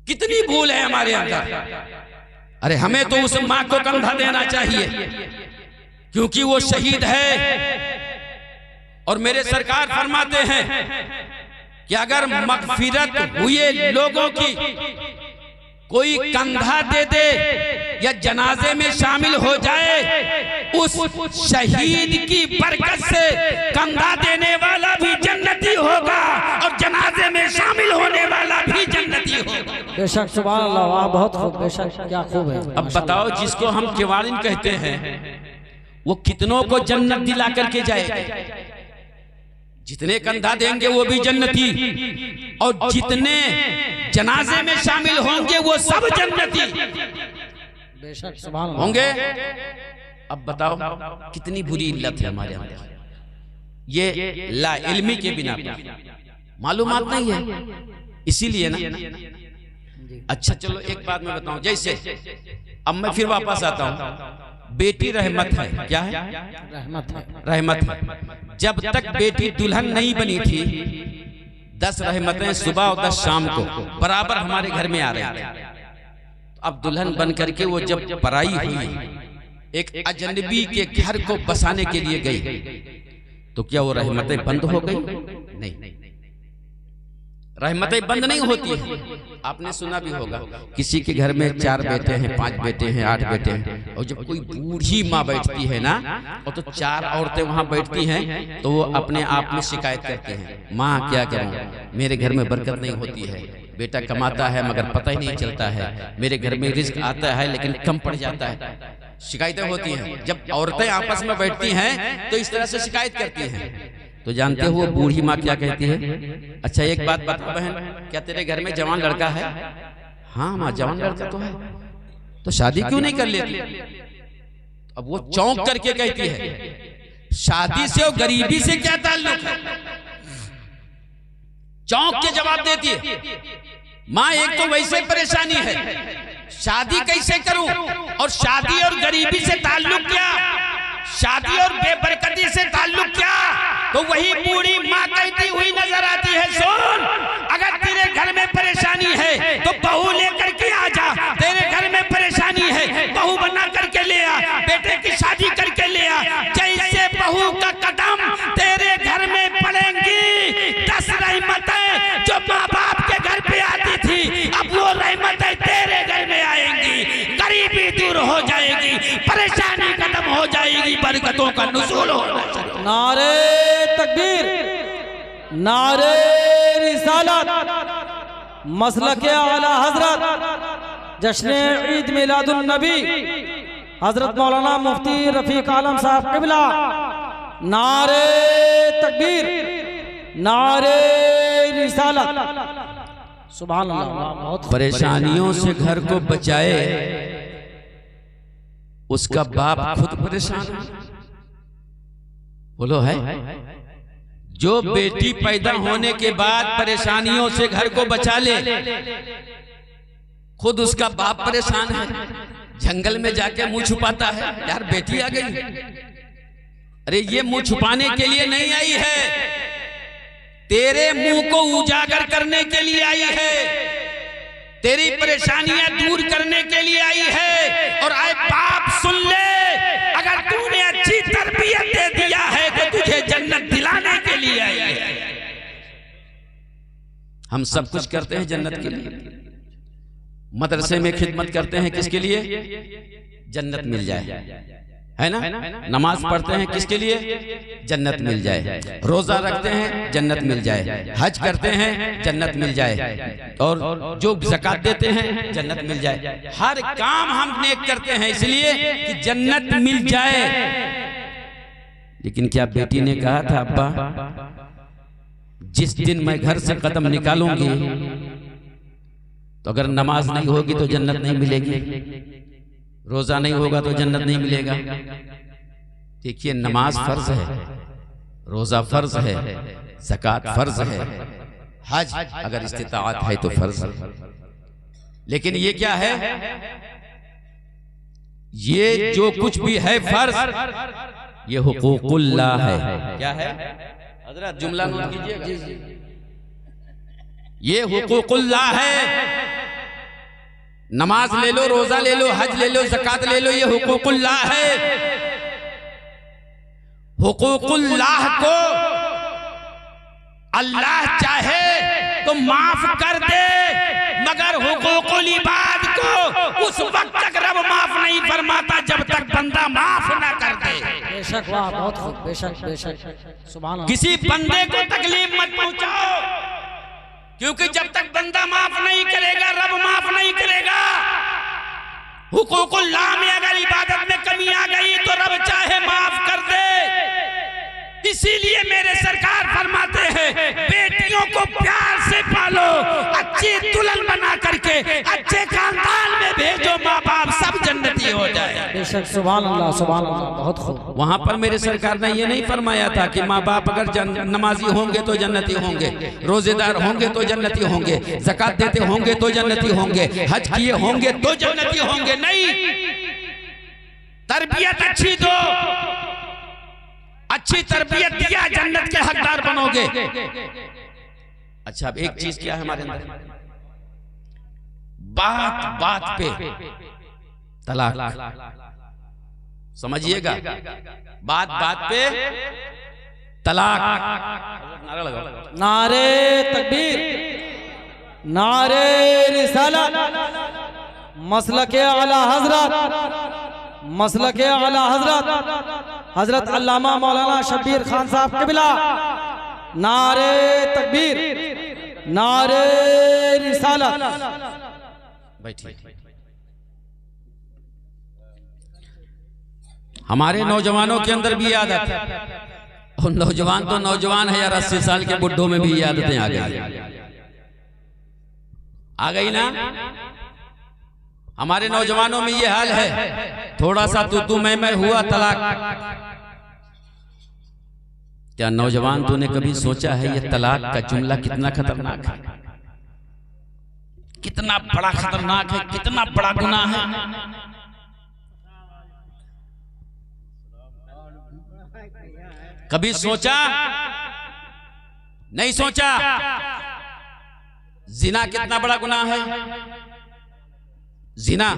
कितनी भूल है हमारे अंदर। अरे हमें तो उस माँ को कंधा देना चाहिए, क्योंकि वो शहीद है। और मेरे सरकार फरमाते हैं कि अगर मगफिरत हुए लोगों की कोई कंधा दे दे या जनाजे में शामिल हो जाए, उस शहीद की बरकत से कंधा देने वाला भी जन्नती होगा और जनाजे में शामिल होने वाला भी जन्नती होगा। बेशक सुभान अल्लाह, वाह बहुत खूब, बेशक क्या खूब है। अब बताओ, जिसको हम केवाड़िन कहते हैं वो कितनों को जन्नत दिला करके जाएगा? जितने कंधा देंगे वो भी जन्नती, और जितने जनाजे में शामिल होंगे वो सब जन्नती बेशक सुभान अल्लाह होंगे। अब बताओ कितनी बुरी इल्लत है हमारे अंदर, ये ला इल्मी के बिना मालूमात नहीं है, इसीलिए ना। अच्छा चलो एक बात मैं बताऊं, जैसे अब मैं फिर वापस आता हूं, बेटी रहमत है, क्या है? रहमत है, रहमत है। जब तक बेटी दुल्हन नहीं बनी थी 10 रहमतें सुबह और 10 शाम को बराबर हमारे घर में आ रही थी। अब दुल्हन बन करके वो जब पराई हुई, एक अजनबी के घर को बसाने के लिए गई, तो क्या वो रहमतें बंद हो गई? नहीं, रहमतें बंद नहीं होती है। आपने सुना भी होगा किसी के घर में 4 बेटे हैं, 5 बेटे हैं, 8 बेटे हैं, और जब कोई बूढ़ी माँ बैठती है ना, और तो 4 औरतें वहां बैठती हैं, तो वो अपने आप में शिकायत करते हैं, माँ क्या करूं, मेरे घर में बरकत नहीं होती है, बेटा कमाता है मगर पता ही नहीं चलता है, मेरे घर में रिस्क आता है लेकिन कम पड़ जाता है। शिकायतें होती हैं। जब औरतें आपस में बैठती हैं तो इस तरह से शिकायत करती हैं। तो जानते हो वो बूढ़ी माँ क्या कहती है? अच्छा एक बात बता बहन, क्या तेरे घर में जवान लड़का है? हाँ माँ जवान लड़का तो है, तो शादी क्यों नहीं कर लेती? अब वो चौंक करके कहती है, शादी से और गरीबी से क्या ताल्लुक है? चौंक के जवाब देती है, माँ एक तो वैसे परेशानी है, शादी कैसे करूं, और शादी और गरीबी से ताल्लुक क्या, शादी और बेबरकती से ताल्लुक क्या? तो वही बूढ़ी माँ कहती हुई नजर आती है, सुन, अगर तेरे घर में परेशानी है तो बहू लेकर के आ जा, तेरे घर में परेशानी है बहू बना करके ले आ, बेटे की शादी करके ले आ। जैसे बहू का कदम तेरे घर में पड़ेंगी, 10 रहमतें जो माँ बाप के घर पे आती थी, अब वो रहमतें तेरे घर में आएंगी, गरीबी दूर हो जाएगी, परेशानी खत्म हो जाएगी, बरकतों का नुज़ूल होगा। नारे तकबीर, नारे रिसालत, मसलके आला हजरत, जश्न ईद मिलादुन नबी हजरत मौलाना मुफ्ती रफीक आलम साहब क़िबला, नारे तकबीर, नारे रिसालत, सुभान अल्लाह। बहुत परेशानियों से घर को बचाए उसका बाप खुद परेशान है, बोलो है? जो बेटी पैदा होने के बाद परेशानियों से घर को बचा ले, खुद उसका बाप परेशान है, जंगल में जाके मुंह छुपाता है, यार बेटी आ गई। अरे ये मुंह छुपाने के लिए नहीं आई है, तेरे मुंह को उजागर करने के लिए आई है, तेरी परेशानियां दूर करने के लिए आई है। और आए बाप सुन ले, अगर तूने अच्छी तरबियत दे दिया है तो तुझे जन्नत दिलाने के लिए आई है। हम सब कुछ करते हैं जन्नत के लिए, मदरसे में खिदमत करते हैं किसके लिए? जन्नत मिल जाए, है ना? नमाज पढ़ते हैं किसके लिए? जन्नत मिल जाए। रोजा रखते हैं जन्नत मिल जाए, हज करते हैं जन्नत मिल जाए, और जो ज़कात देते हैं जन्नत मिल जाए। हर काम हम नेक करते हैं इसलिए कि जन्नत मिल जाए। लेकिन क्या बेटी ने कहा था, अब्बा जिस दिन मैं घर से कदम निकालूंगी तो अगर नमाज नहीं होगी तो जन्नत नहीं मिलेगी, रोजा नहीं होगा तो जन्नत नहीं मिलेगा। देखिए नमाज फर्ज है, रोजा फर्ज है, ज़कात फर्ज है, हज अगर इस्तिताअत है तो फर्ज है। लेकिन ये क्या है? ये जो कुछ भी है फर्ज, ये हुकूकुल्लाह है। क्या है हजरत? जुमला नोट कीजिएगा, ये हुकूकुल्लाह है। नमाज ले लो, रोजा ले लो, हज ले लो, ज़कात ले लो, ये हुकूकुल्लाह है। हुकूकुल्लाह को अल्लाह चाहे तो माफ कर दे, मगर हुकूकुल इबाद को उस वक्त तक रब माफ नहीं फरमाता जब तक बंदा माफ ना कर दे। बेशक, वाह, बहुत खूब, बेशक बेशक, सुभान अल्लाह। किसी बंदे को तकलीफ मत पहुंचाओ, क्योंकि जब तक बंदा माफ नहीं करेगा रब माफ नहीं करेगा। हुकूकुल्लाह में अगर इबादत में कमी आ गई तो रब चाहे माफ कर दे। इसीलिए मेरे सरकार फरमाते हैं, बेटियों को प्यार से पालो, अच्छी दुल्हन बना करके अच्छे खानदान में भेजो, माँ बाप सब जन्नती हो जाए। बेशक, सुभान अल्लाह, सुभान अल्लाह, बहुत खूब। वहां पर मेरे सरकार ने ये नहीं फरमाया था कि माँ बाप अगर नमाजी होंगे तो जन्नती होंगे, रोजेदार होंगे तो जन्नती होंगे, ज़कात देते होंगे तो जन्नती होंगे, हज किए होंगे तो जन्नती होंगे। नहीं, तरबियत अच्छी दो, अच्छी तरबियत दिया जन्नत के हकदार बनोगे। अच्छा, अब एक चीज क्या है हमारे अंदर, बात बात पे तलाक, समझिएगा, बात बात पे तलाक। नारा लगाओ, नारे तकबीर, नारे रिसालत, मसलके आला हजरत, मसलके आला हजरत हजरत अल्लामा मौलाना शब्बीर खान साहब क़िबला। नारे तकबीर, नारे रिसालत। बैठिए। हमारे नौजवानों के अंदर भी आदत है, और नौजवान तो नौजवान है यार, 80 साल के बुढ़ों में भी आदतें आ गई ना। हमारे नौजवानों में ये हाल है, थोड़ा सा तू मैं हुआ तलाक। क्या नौजवान तूने कभी सोचा है ये तलाक का जुमला कितना खतरनाक है, कितना बड़ा खतरनाक है, कितना बड़ा गुनाह है। कभी सोचा? नहीं सोचा। जिना कितना बड़ा गुनाह है, जिना,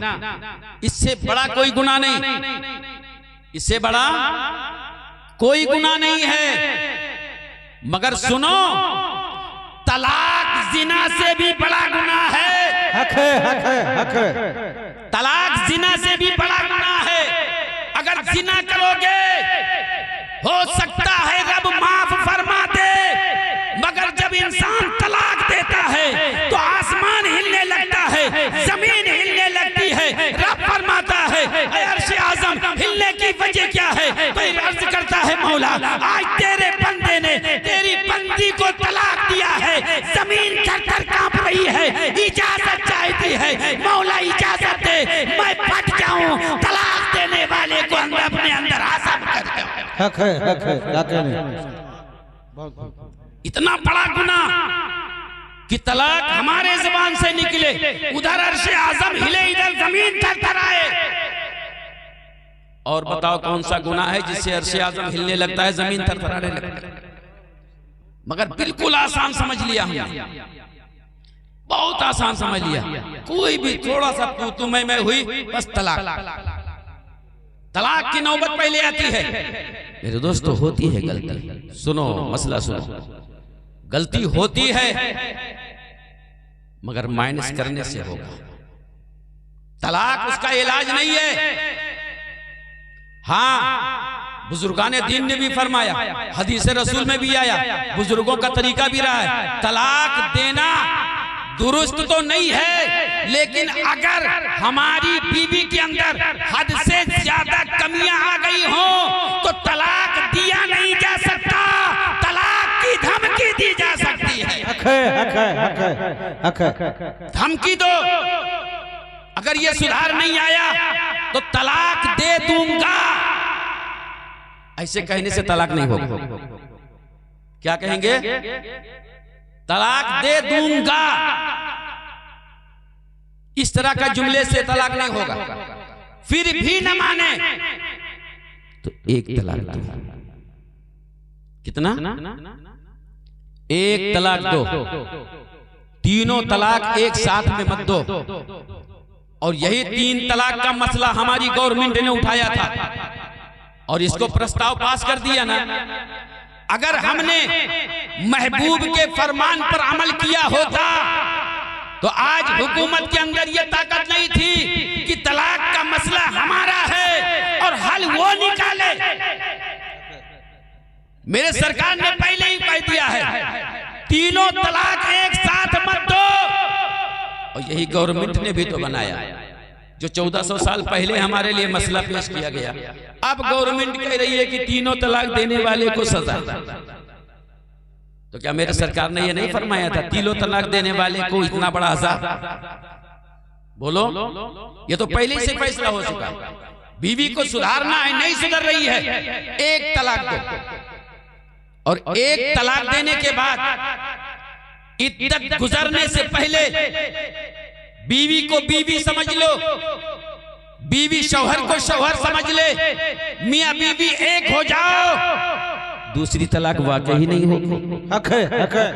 इससे बड़ा कोई गुनाह नहीं, इससे बड़ा कोई गुनाह नहीं है। मगर सुनो, तलाक जिना से भी बड़ा गुनाह है। हक है, हक है, हक है। तलाक जिना से भी बड़ा गुनाह है। अगर जिना करोगे हो सकता है रब माफ फरमा दे, मगर जब इंसान तलाक देता है तो आसमान हिलने लगता है, जमीन हिलने लगती है। रब फरमाता है, अर्श आज़म हिलने की वजह क्या है? तो अर्ज करता है, मौला आज तेरे बंदे ने तेरी बंदी को तलाक दिया है, जमीन थर-थर कांप रही है, इजाजत चाहती है, मौला इजाजत दे, मैं फट जाऊं, तलाक देने वाले को अपने अंदर आज़म कर दो। हक है, हक है, हक है। इतना बड़ा गुनाह कि तलाक हमारे जुबान से निकले, उधर अर्श आज़म हिले, इधर जमीन थरथराए। और बताओ कौन सा गुनाह है जिससे अर्श आज़म हिलने लगता है, जमीन थरथराने लगता है? मगर बिल्कुल आसान समझ लिया हमने, बहुत आसान समझ लिया। कोई भी थोड़ा सा तू मैं हुई, बस तलाक, तलाक की नौबत पहले आती है। मेरे दोस्तों, होती है गलती, सुनो मसला सुनो, गलती होती है मगर माइनस करने से होगा। तलाक उसका इलाज नहीं है। हाँ, बुजुर्गाने दीन ने भी फरमाया, हदीस रसूल में भी आया, बुजुर्गों का तरीका भी रहा है, तलाक देना दुरुस्त तो नहीं है, लेकिन अगर हमारी बीवी के अंदर हद से ज्यादा कमियां आ गई हो तो तलाक दिया नहीं जा सकता, तलाक की धमकी दी जा सकती है। हक है, हक है, हक है, हक है। धमकी दो, अगर ये सुधार नहीं आया तो तलाक दे दूंगा, ऐसे कहने से तलाक नहीं होगा। क्या कहेंगे? तलाक दे दूंगा, इस तरह का जुमले से तलाक नहीं होगा। फिर भी न माने तो एक तलाक दो। कितना? एक तलाक दो, तीनों तलाक एक साथ में मत दो। और यही 3 तलाक का मसला हमारी गवर्नमेंट ने उठाया था और इसको प्रस्ताव पास कर दिया ना। अगर हमने महबूब के फरमान पर अमल किया होता तो आज हुकूमत के अंदर यह ताकत नहीं थी कि तलाक का मसला हमारा है और हल वो निकाले। मेरे सरकार ने पहले ही कह दिया है, तीनों तलाक एक साथ मत दो। और यही गवर्नमेंट ने भी तो बनाया, जो 1400 साल पहले हमारे लिए मसला पेश किया गया। अब गवर्नमेंट कह रही है कि तीनों तलाक देने वाले को सजा। तो क्या मेरे सरकार ने यह नहीं फरमाया था तीनों तलाक देने वाले को इतना बड़ा अज़ाब? बोलो, ये तो पहले से फैसला हो चुका है। बीवी को सुधारना है, नहीं सुधर रही है, एक तलाक दो। और एक तलाक देने के बाद इद्दत गुजरने से पहले बीवी को बीवी समझ लो, बीवी शौहर को शौहर समझ ले, मियां बीवी एक हो जाओ, दूसरी तलाक वाकई नहीं होगी। हक है, हक है।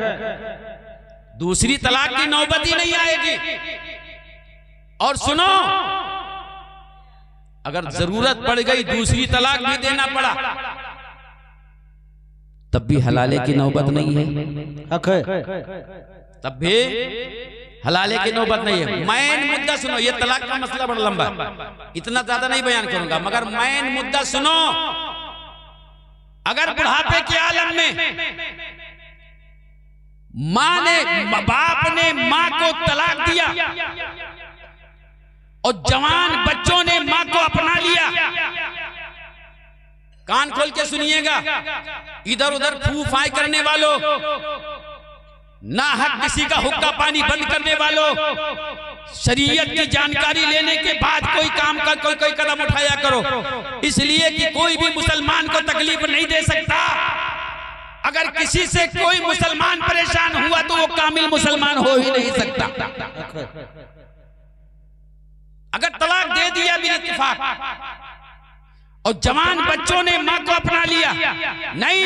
दूसरी तलाक की नौबत ही नहीं आएगी। और सुनो, अगर जरूरत पड़ गई दूसरी तलाक भी देना पड़ा तब भी हलाले की नौबत नहीं है। हक है। तब भी हलाले की नौबत नहीं है। मैन मुद्दा सुनो, ये तलाक का मसला बड़ा लंबा, इतना ज्यादा नहीं बयान करूंगा, मगर मैन मुद्दा सुनो। अगर बुढ़ापे के आलम में मां ने, बाप ने मां को तलाक दिया और जवान बच्चों ने मां को अपना लिया, कान खोल के सुनिएगा, इधर उधर फू फाई करने वालों, ना हक किसी का हुक्का पानी बंद करने वालों, शरीयत की जानकारी लेने के बाद कोई काम का कोई कदम उठाया करो, इसलिए कि कोई भी मुसलमान को तकलीफ नहीं दे सकता। अगर किसी से कोई मुसलमान परेशान हुआ तो वो कामिल मुसलमान हो ही नहीं सकता। अगर तलाक दे दिया बिन इत्तेफाक और जवान बच्चों ने मां को अपना लिया, नहीं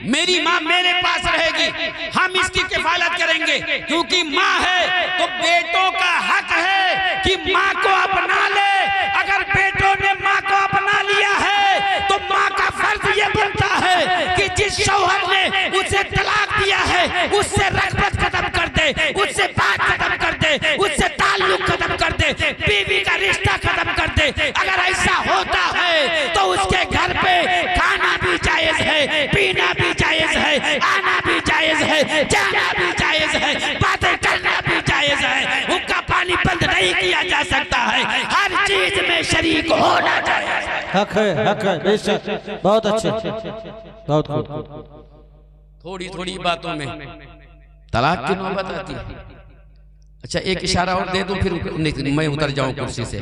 मेरी मां मेरे पास रहेगी, हम इसकी किफालत करेंगे, क्योंकि मां है तो बेटों का हक है कि मां को अपना ले। अगर बेटों ने मां को अपना लिया है तो मां का फर्ज यह बनता है कि जिस शौहर ने उसे तलाक दिया है उससे रग़बत खत्म कर दे, उससे बात खत्म कर दे, उससे ताल्लुक खत्म कर दे, बीवी का रिश्ता खत्म कर दे। अगर ऐसा होता है तो उसके घर पे खाना भी जायज है, पीना भी जायज है, आना भी जायज है, जाना भी जायज है, बातें करना भी जायज है। हुक्का पानी बंद नहीं किया जा सकता है, हर चीज में शरीक होना चाहिए। हक है, हक है, बेशक। बहुत अच्छे, बहुत खूब। थोड़ी थोड़ी बातों में तलाक की नौबत आती है। अच्छा, एक इशारा और दे दूं फिर मैं उतर जाऊं कुर्सी से।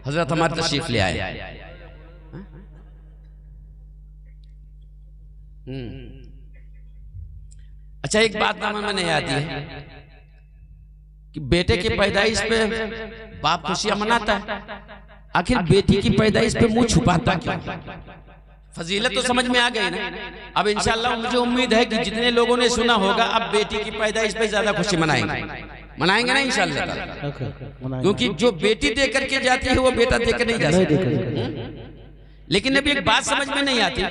हजरत हमारे तशरीफ ले आए। अच्छा, एक बात मैंने याद है कि बेटे की पैदाइश पे बाप खुशियां मनाता है, आखिर बेटी की पैदाइश पे मुंह छुपाता क्यों? फजीलत तो समझ में आ गई ना। अब इंशाअल्लाह मुझे उम्मीद है कि जितने लोगों ने सुना होगा अब बेटी की पैदाइश पे ज्यादा खुशी मनाएंगे ना इंशाअल्लाह, क्योंकि जो बेटी दे करके जाती है वो बेटा देकर नहीं जा सकती। लेकिन अभी एक बात समझ में नहीं आती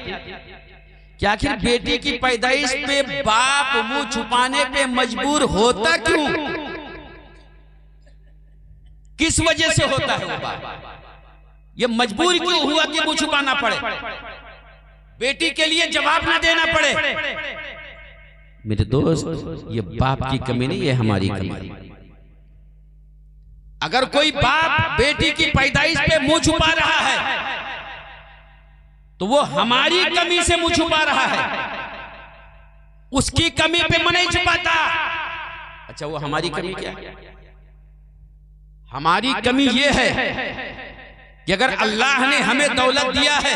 कि आखिर बेटी की पैदाइश पे बाप मुंह छुपाने पे मजबूर होता क्यों? किस वजह से होता है वो बाप? ये मजबूर क्यों हुआ कि मुंह छुपाना पड़े, बेटी के लिए जवाब ना देना पड़े? मेरे दोस्त, ये बाप की कमी नहीं, ये हमारी कमी। अगर कोई बाप बेटी की पैदाइश पे मुंह छुपा रहा है तो वो हमारी कमी से मुंह छुपा रहा है, उसकी कमी पे मुंह नहीं छुपाता। अच्छा, वो हमारी कमी क्या है? हमारी कमी ये है कि अगर अल्लाह ने हमें दौलत दिया है,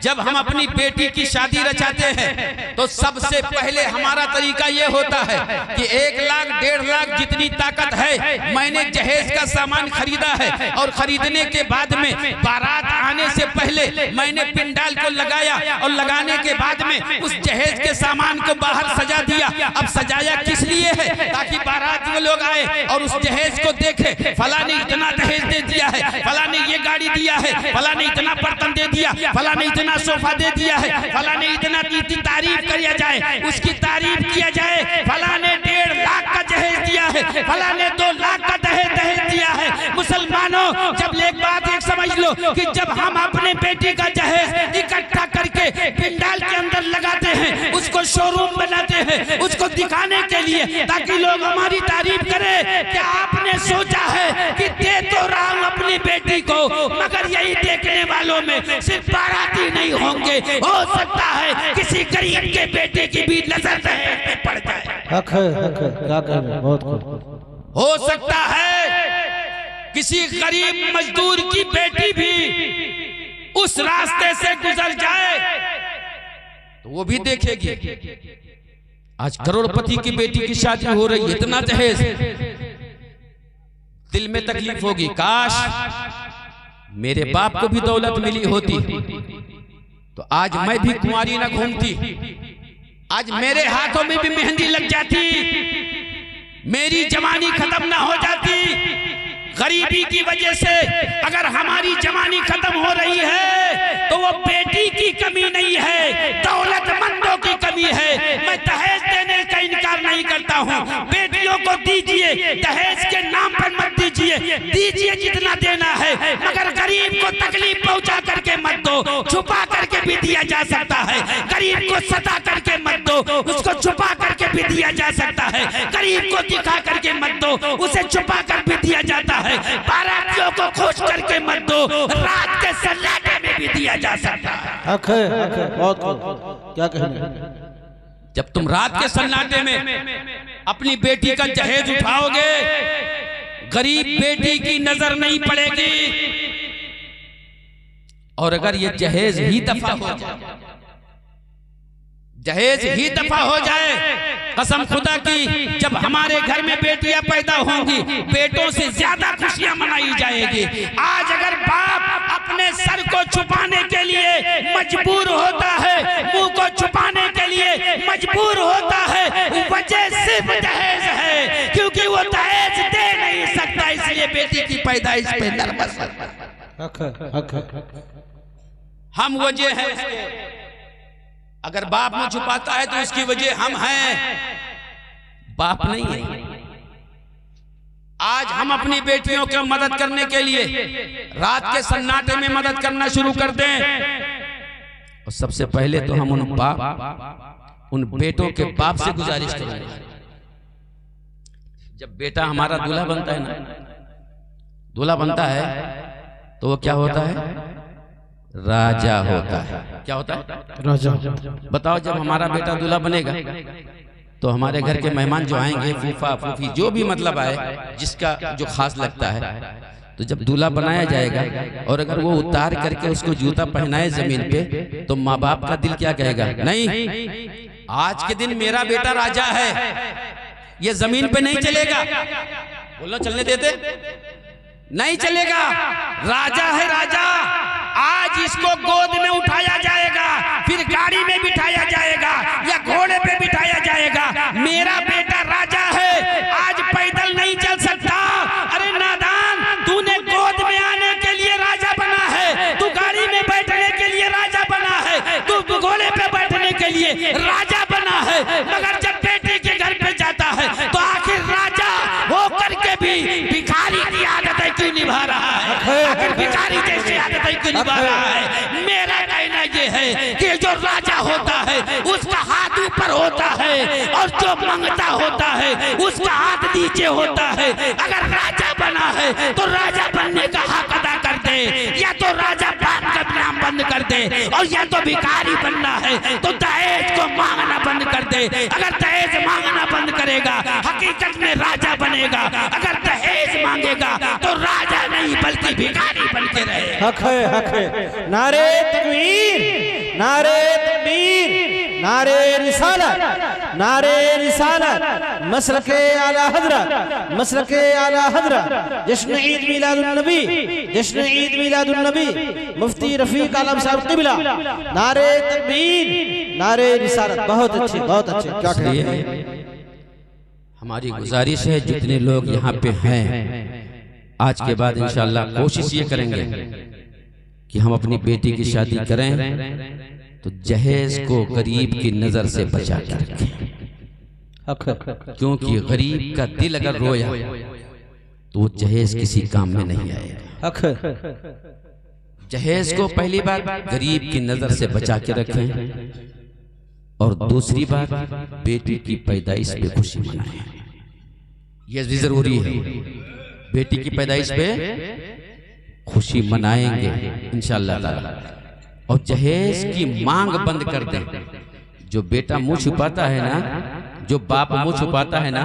जब हम अपनी बेटी की शादी रचाते हैं तो सबसे पहले हमारा तरीका यह होता है कि 1 लाख 1.5 लाख जितनी ताकत है मैंने जहेज का सामान खरीदा है, और खरीदने के बाद में बारात आने से पहले मैंने पिंडाल को लगाया, और लगाने के बाद में उस जहेज के सामान को बाहर सजा दिया। अब सजाया किस लिए है? ताकि बारात में लोग आए और उस जहेज को देखे, फला ने इतना दहेज दे दिया है, फला ने ये गाड़ी दिया है, फला ने इतना बर्तन दे दिया, फला ने इतना सोफा दे दिया है, फला ने इतना की तारीफ किया जाए, उसकी तारीफ किया जाए। फला ने 1.5 लाख का जहेज दिया है, फला ने 2 लाख का दहेज दिया है। मुसलमानों, जब एक बात एक समझ लो कि जब हम अपने बेटी का जहेज इकट्ठा करके पिंडाल के अंदर लगाते हैं, उसको शोरूम बनाते हैं, उसको दिखाने के लिए ताकि लोग हमारी तारीफ करें, क्या आपने सोचा है कि दे तो रहा हूं अपनी बेटी को, मगर यही देखने वालों में सिर्फ बाराती नहीं होंगे, हो सकता है किसी गरीब के बेटे की भी नजर दहेज में पड़ जाए। हक है, क्या कह रहे हैं? बहुत खूब। हो सकता है किसी गरीब मजदूर की बेटी भी उस रास्ते से गुजर जाए तो वो भी देखेगी। आज करोड़पति की बेटी की शादी हो रही है, इतना दहेज, दिल में तकलीफ होगी, काश मेरे बाप को भी दौलत मिली होती तो आज मैं भी कुंवारी ना घूमती, आज मेरे हाथों में भी मेहंदी लग जाती, मेरी जवानी खत्म ना हो जाती। गरीबी की वजह से अगर हमारी जवानी खत्म हो रही है तो वो बेटी की कमी नहीं है, दौलतमंदों की कमी है। मैं दहेज देने का इनकार नहीं करता हूँ, बेटियों को दीजिए, दहेज के नाम पर मत दीजिए, दीजिए जितना देना है, मगर गरीब को तकलीफ पहुंचा करके मत दो। छुपा करके भी दिया जा सकता है, गरीब को सता करके मत दो, उसको छुपा करके भी दिया जा सकता है। गरीब को दिखा करके मत दो, उसे छुपा कर भी दिया जाता है। बारातियों को खुश करके मत दो, रात के सन्नाटे में भी दिया जा सकता है। बहुत क्या कहने। जब तुम रात के सन्नाटे में अपनी बेटी का जहेज उठाओगे, गरीब बेटी की नजर नहीं पड़ेगी। और अगर ये जहेज ही दफा हो जाए, जहेज ही दफा हो जाए, कसम खुदा की जब हमारे घर में बेटियां पैदा होंगी, बेटों से ज्यादा खुशियां मनाई जाएगी। आज अगर बाप अपने सर को छुपाने के लिए मजबूर होता है, मुंह को छुपाने के लिए मजबूर होता है, वजह सिर्फ दहेज है, क्योंकि वो दहेज दे नहीं सकता, इसलिए बेटी की पैदाइश पे नर्वस हम वजह है। अगर बाप मुंह छुपाता है तो उसकी वजह हम हैं, बाप नहीं है। आज हम अपनी बेटियों को मदद करने के लिए रात के सन्नाटे में मदद करना शुरू कर दें। और सबसे पहले तो हम उन बेटों के बाप से गुजारिश करेंगे, जब बेटा हमारा दूल्हा बनता है ना, दूल्हा बनता है तो वो क्या होता है? राजा होता है। क्या होता है? राजा। बताओ, जब हमारा बेटा दूल्हा बनेगा तो हमारे घर के मेहमान जो आएंगे, फूफा फूफी जो भी मतलब आए, जिसका जो खास लगता है, तो जब दूल्हा बनाया जाएगा और अगर वो उतार करके उसको जूता पहनाए जमीन पे, तो माँ बाप का दिल क्या कहेगा? नहीं, आज के दिन मेरा बेटा राजा है, ये जमीन पे नहीं चलेगा। बोलो, चलने देते? नहीं चलेगा, राजा है राजा। आज इसको गोद में उठाया जाएगा, फिर गाड़ी में बिठाया जाएगा या घोड़े पे बिठाया जाएगा। मेरा बेटा राजा है, आज पैदल नहीं चल सकता। अरे नादान, तूने गोद में आने के लिए राजा बना है, तू गाड़ी में बैठने के लिए राजा बना है, तू घोड़े पे बैठने के लिए राजा बना है, मगर जब बेटी के घर पे जाता है तो आखिर राजा होकर के भी भिखारी की आदतें क्यों निभा रहा है? आखिर भिखारी जैसी आदतें क्यों निभा रहा है? मेरा कहना ये है कि जो राजा होता है उसका हाथ ऊपर होता है और जो मांगता होता है उसका हाथ नीचे होता है। अगर राजा बना है तो राजा बनने का हक अदा कर दे, या तो राजा बाप का नाम बंद कर दे, और या तो भिखारी बनना है तो दहेज को मांगना बंद कर दे। अगर दहेज मांगना बंद करेगा हकीकत में राजा बनेगा, अगर दहेज मांगेगा तो राजा नहीं बल्कि भिखारी बन के रहेगा। हक है, हक है। नारे तकबीर, नारे तकबीर, नारे रिसालत, नारे रिसालत, मसलके आला हजरत, मसलके आला हजरत। जश्न ईद मिलादुन नबी, जश्न ईद मिलादुन नबी, मुफ्ती रफीक आलम साहब क़िबला। नारे तकबीर, नारे रिसालत। बहुत अच्छे, बहुत अच्छे। क्या कहिए? हमारी गुजारिश है, जितने लोग यहाँ पे हैं, आज के बाद इंशाअल्लाह कोशिश ये करेंगे कि हम अपनी बेटी की शादी करें तो जहेज को गरीब की नजर से बचा के रखें, क्योंकि गरीब का दिल अगर रोया तो वो जहेज किसी काम में नहीं आएगा। जहेज को पहली बात गरीब की नजर से बचा के रखें, और दूसरी बात बेटी की पैदाइश पे खुशी मनाएं। ये भी जरूरी है, बेटी की पैदाइश पे खुशी मनाएंगे इंशाअल्लाह ताला। और जहेज की मांग बंद कर दें। जो बेटा मुंह छुपाता है ना, जो बाप मुंह छुपाता है ना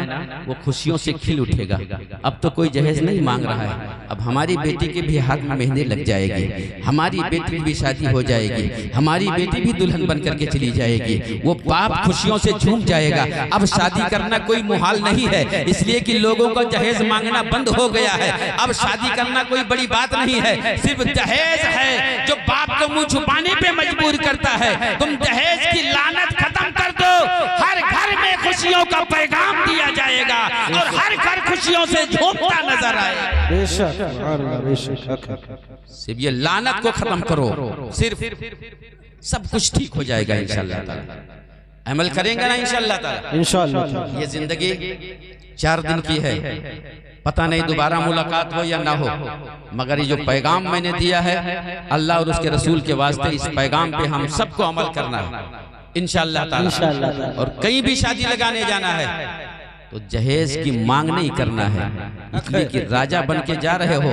वो खुशियों से खिल उठेगा। अब तो कोई जहेज नहीं मांग रहा है, अब हमारी बेटी के भी हाथ में मेहंदी लग जाएगी, हमारी बेटी की भी शादी हो जाएगी, हमारी बेटी भी दुल्हन बन करके चली जाएगी, वो बाप खुशियों से झूम जाएगा। अब शादी करना कोई मुहाल नहीं है, इसलिए कि लोगों का जहेज मांगना बंद हो गया है। अब शादी करना कोई बड़ी बात नहीं है, सिर्फ दहेज है जो बाप को मुंह छुपाने पे मजबूर करता है। तुम दहेज की लानत खत्म कर दो, हर घर में खुशियों का पैगाम दिया जाएगा और हर घर खुशियों से झूमता नजर आएगा। बेशक बेशक, सिर्फ ये लानत को खत्म करो, सिर्फ सब कुछ ठीक हो जाएगा इंशाअल्लाह ताला। अमल करेंगे ना इंशाअल्लाह ताला? इंशाअल्लाह। ये जिंदगी 4 दिन की है, पता नहीं दोबारा मुलाकात हो या ना हो, मगर ये जो पैगाम मैंने दिया है अल्लाह और उसके रसूल के वास्ते, इस पैगाम पे हम सबको अमल करना है इंशाअल्लाह ताला। और कहीं भी शादी लगाने जाना है तो जहेज की मांग नहीं करना है, इसलिए कि राजा बन के जा रहे हो,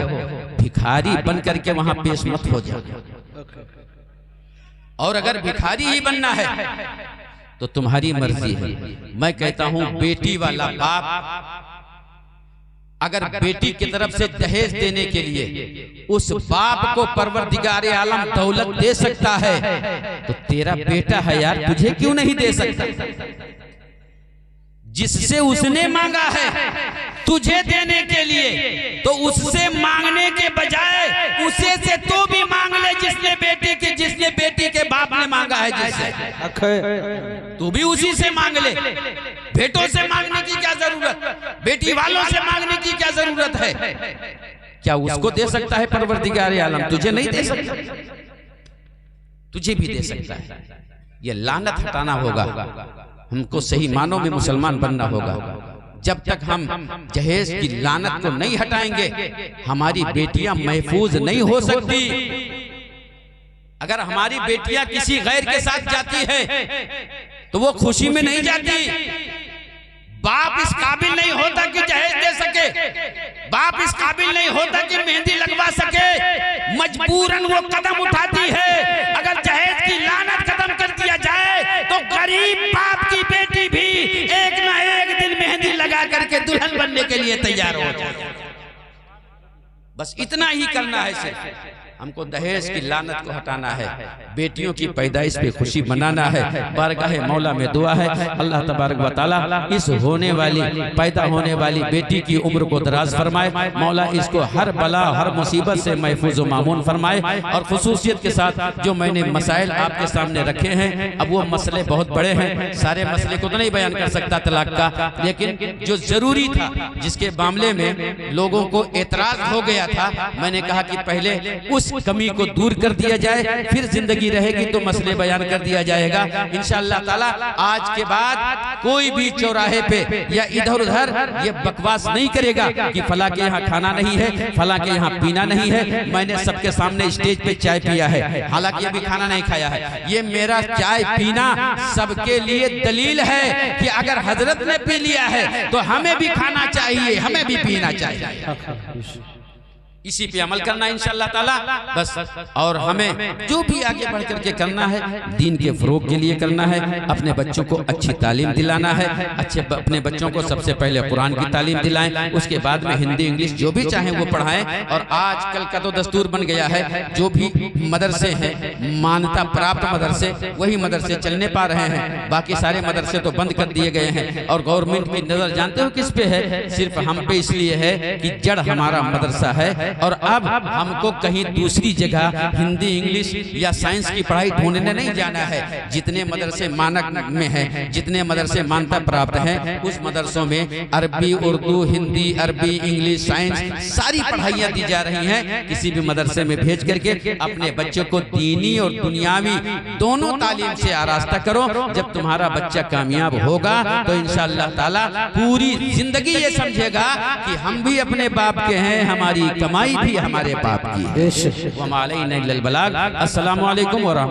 भिखारी बन करके वहां पेश मत हो जाओ। और अगर भिखारी ही बनना है तो तुम्हारी मर्जी है। मैं कहता हूं बेटी वाला बाप अगर बेटी की तरफ से दहेज देने के लिए उस बाप को परवरदिगार आलम दौलत दे सकता है तो तेरा बेटा है यार, तुझे क्यों नहीं दे सकता? जिससे उसने मांगा है तुझे देने के लिए, तो उससे मांगने के बजाय उसे से तो भी मांग ले जिसने बेटी के बाप ने मांगा है, जिससे तू भी उसी से मांग ले। बेटों से मांगने की क्या जरूरत, बेटी वालों से मांगने की क्या जरूरत है? क्या उसको दे सकता है परवरदिगार आलम? तुझे नहीं दे सकता, तुझे भी दे सकता है। ये लानत हटाना होगा, हमको सही मानों में मुसलमान बनना होगा। जब तक हम जहेज की लानत को नहीं हटाएंगे हमारी बेटियां महफूज नहीं हो सकती। अगर हमारी बेटियां किसी गैर के साथ जाती है तो वो खुशी में नहीं जाती। बाप इस काबिल नहीं होता कि जहेज दे सके, बाप इस काबिल नहीं होता कि मेहंदी लगवा सके, मजबूरन वो कदम उठाती है। अगर जहेज की लानत खत्म कर दिया जाए तो गरीब बाप की बेटी भी एक ना एक दिन मेहंदी लगा करके दुल्हन बनने के लिए तैयार हो जाए। बस इतना ही करना है, सिर्फ हमको दहेज की लानत को हटाना है, बेटियों की पैदाइश पे खुशी मनाना है। बारगाह मौला में दुआ है अल्लाह तबारक व तआला इस होने वाली पैदा होने वाली बेटी की उम्र को दराज फरमाए, मौला इसको हर बला हर मुसीबत से महफूज व मामून फरमाए। और खुसूसियत के साथ जो मैंने मसाइल आपके सामने रखे हैं, अब वो मसले बहुत बड़े हैं, सारे मसले को तो नहीं बयान कर सकता तलाक का, लेकिन जो जरूरी था जिसके मामले में लोगों को एतराज हो गया था, मैंने कहा कि पहले उस कमी को दूर कर दिया जाए, फिर जिंदगी रहेगी तो मसले बयान कर दिया जाएगा इंशाअल्लाह ताला। आज के बाद कोई भी चौराहे पे या इधर उधर ये बकवास नहीं करेगा कि फला के यहाँ खाना नहीं है, फला के यहाँ पीना नहीं है। मैंने सबके सामने स्टेज पे चाय पिया है, हालांकि अभी खाना नहीं खाया है। ये मेरा चाय पीना सबके लिए दलील है कि अगर हजरत ने पी लिया है तो हमें भी खाना चाहिए, हमें भी पीना चाहिए। इसी पे अमल करना इंशाअल्लाह ताला बस। और हमें जो भी आगे बढ़ करके करना है दीन के फरोग के लिए करना है, अपने बच्चों को अच्छी तालीम दिलाना है, अपने बच्चों को सबसे पहले कुरान की तालीम दिलाएं, उसके बाद में हिंदी इंग्लिश जो भी चाहें वो पढ़ाएं। और आजकल का तो दस्तूर बन गया है, जो भी मदरसे हैं मान्यता प्राप्त मदरसे वही मदरसे चलने पा रहे हैं, बाकी सारे मदरसे तो बंद कर दिए गए हैं। और गवर्नमेंट की नजर जानते हो किस पे है? सिर्फ हम पे इसलिए है कि जड़ हमारा मदरसा है और अब हमको कहीं दूसरी जगह हिंदी इंग्लिश या साइंस की पढ़ाई ढूंढने नहीं जाना है। जितने मदरसे मानक में हैं, जितने मदरसे मान्यता प्राप्त हैं, उस मदरसों में अरबी उर्दू हिंदी अरबी इंग्लिश साइंस सारी पढ़ाइयाँ दी जा रही हैं। किसी भी मदरसे में भेज करके अपने बच्चों को दीनी और दुनियावी दोनों तालीम से आरास्ता करो। जब तुम्हारा बच्चा कामयाब होगा तो इंशाअल्लाह ताला पूरी जिंदगी ये समझेगा कि हम भी अपने बाप के हैं, हमारी कमाई भी हमारे बाप की है। अस्सलामु अलैकुम व रहमतुल्लाह।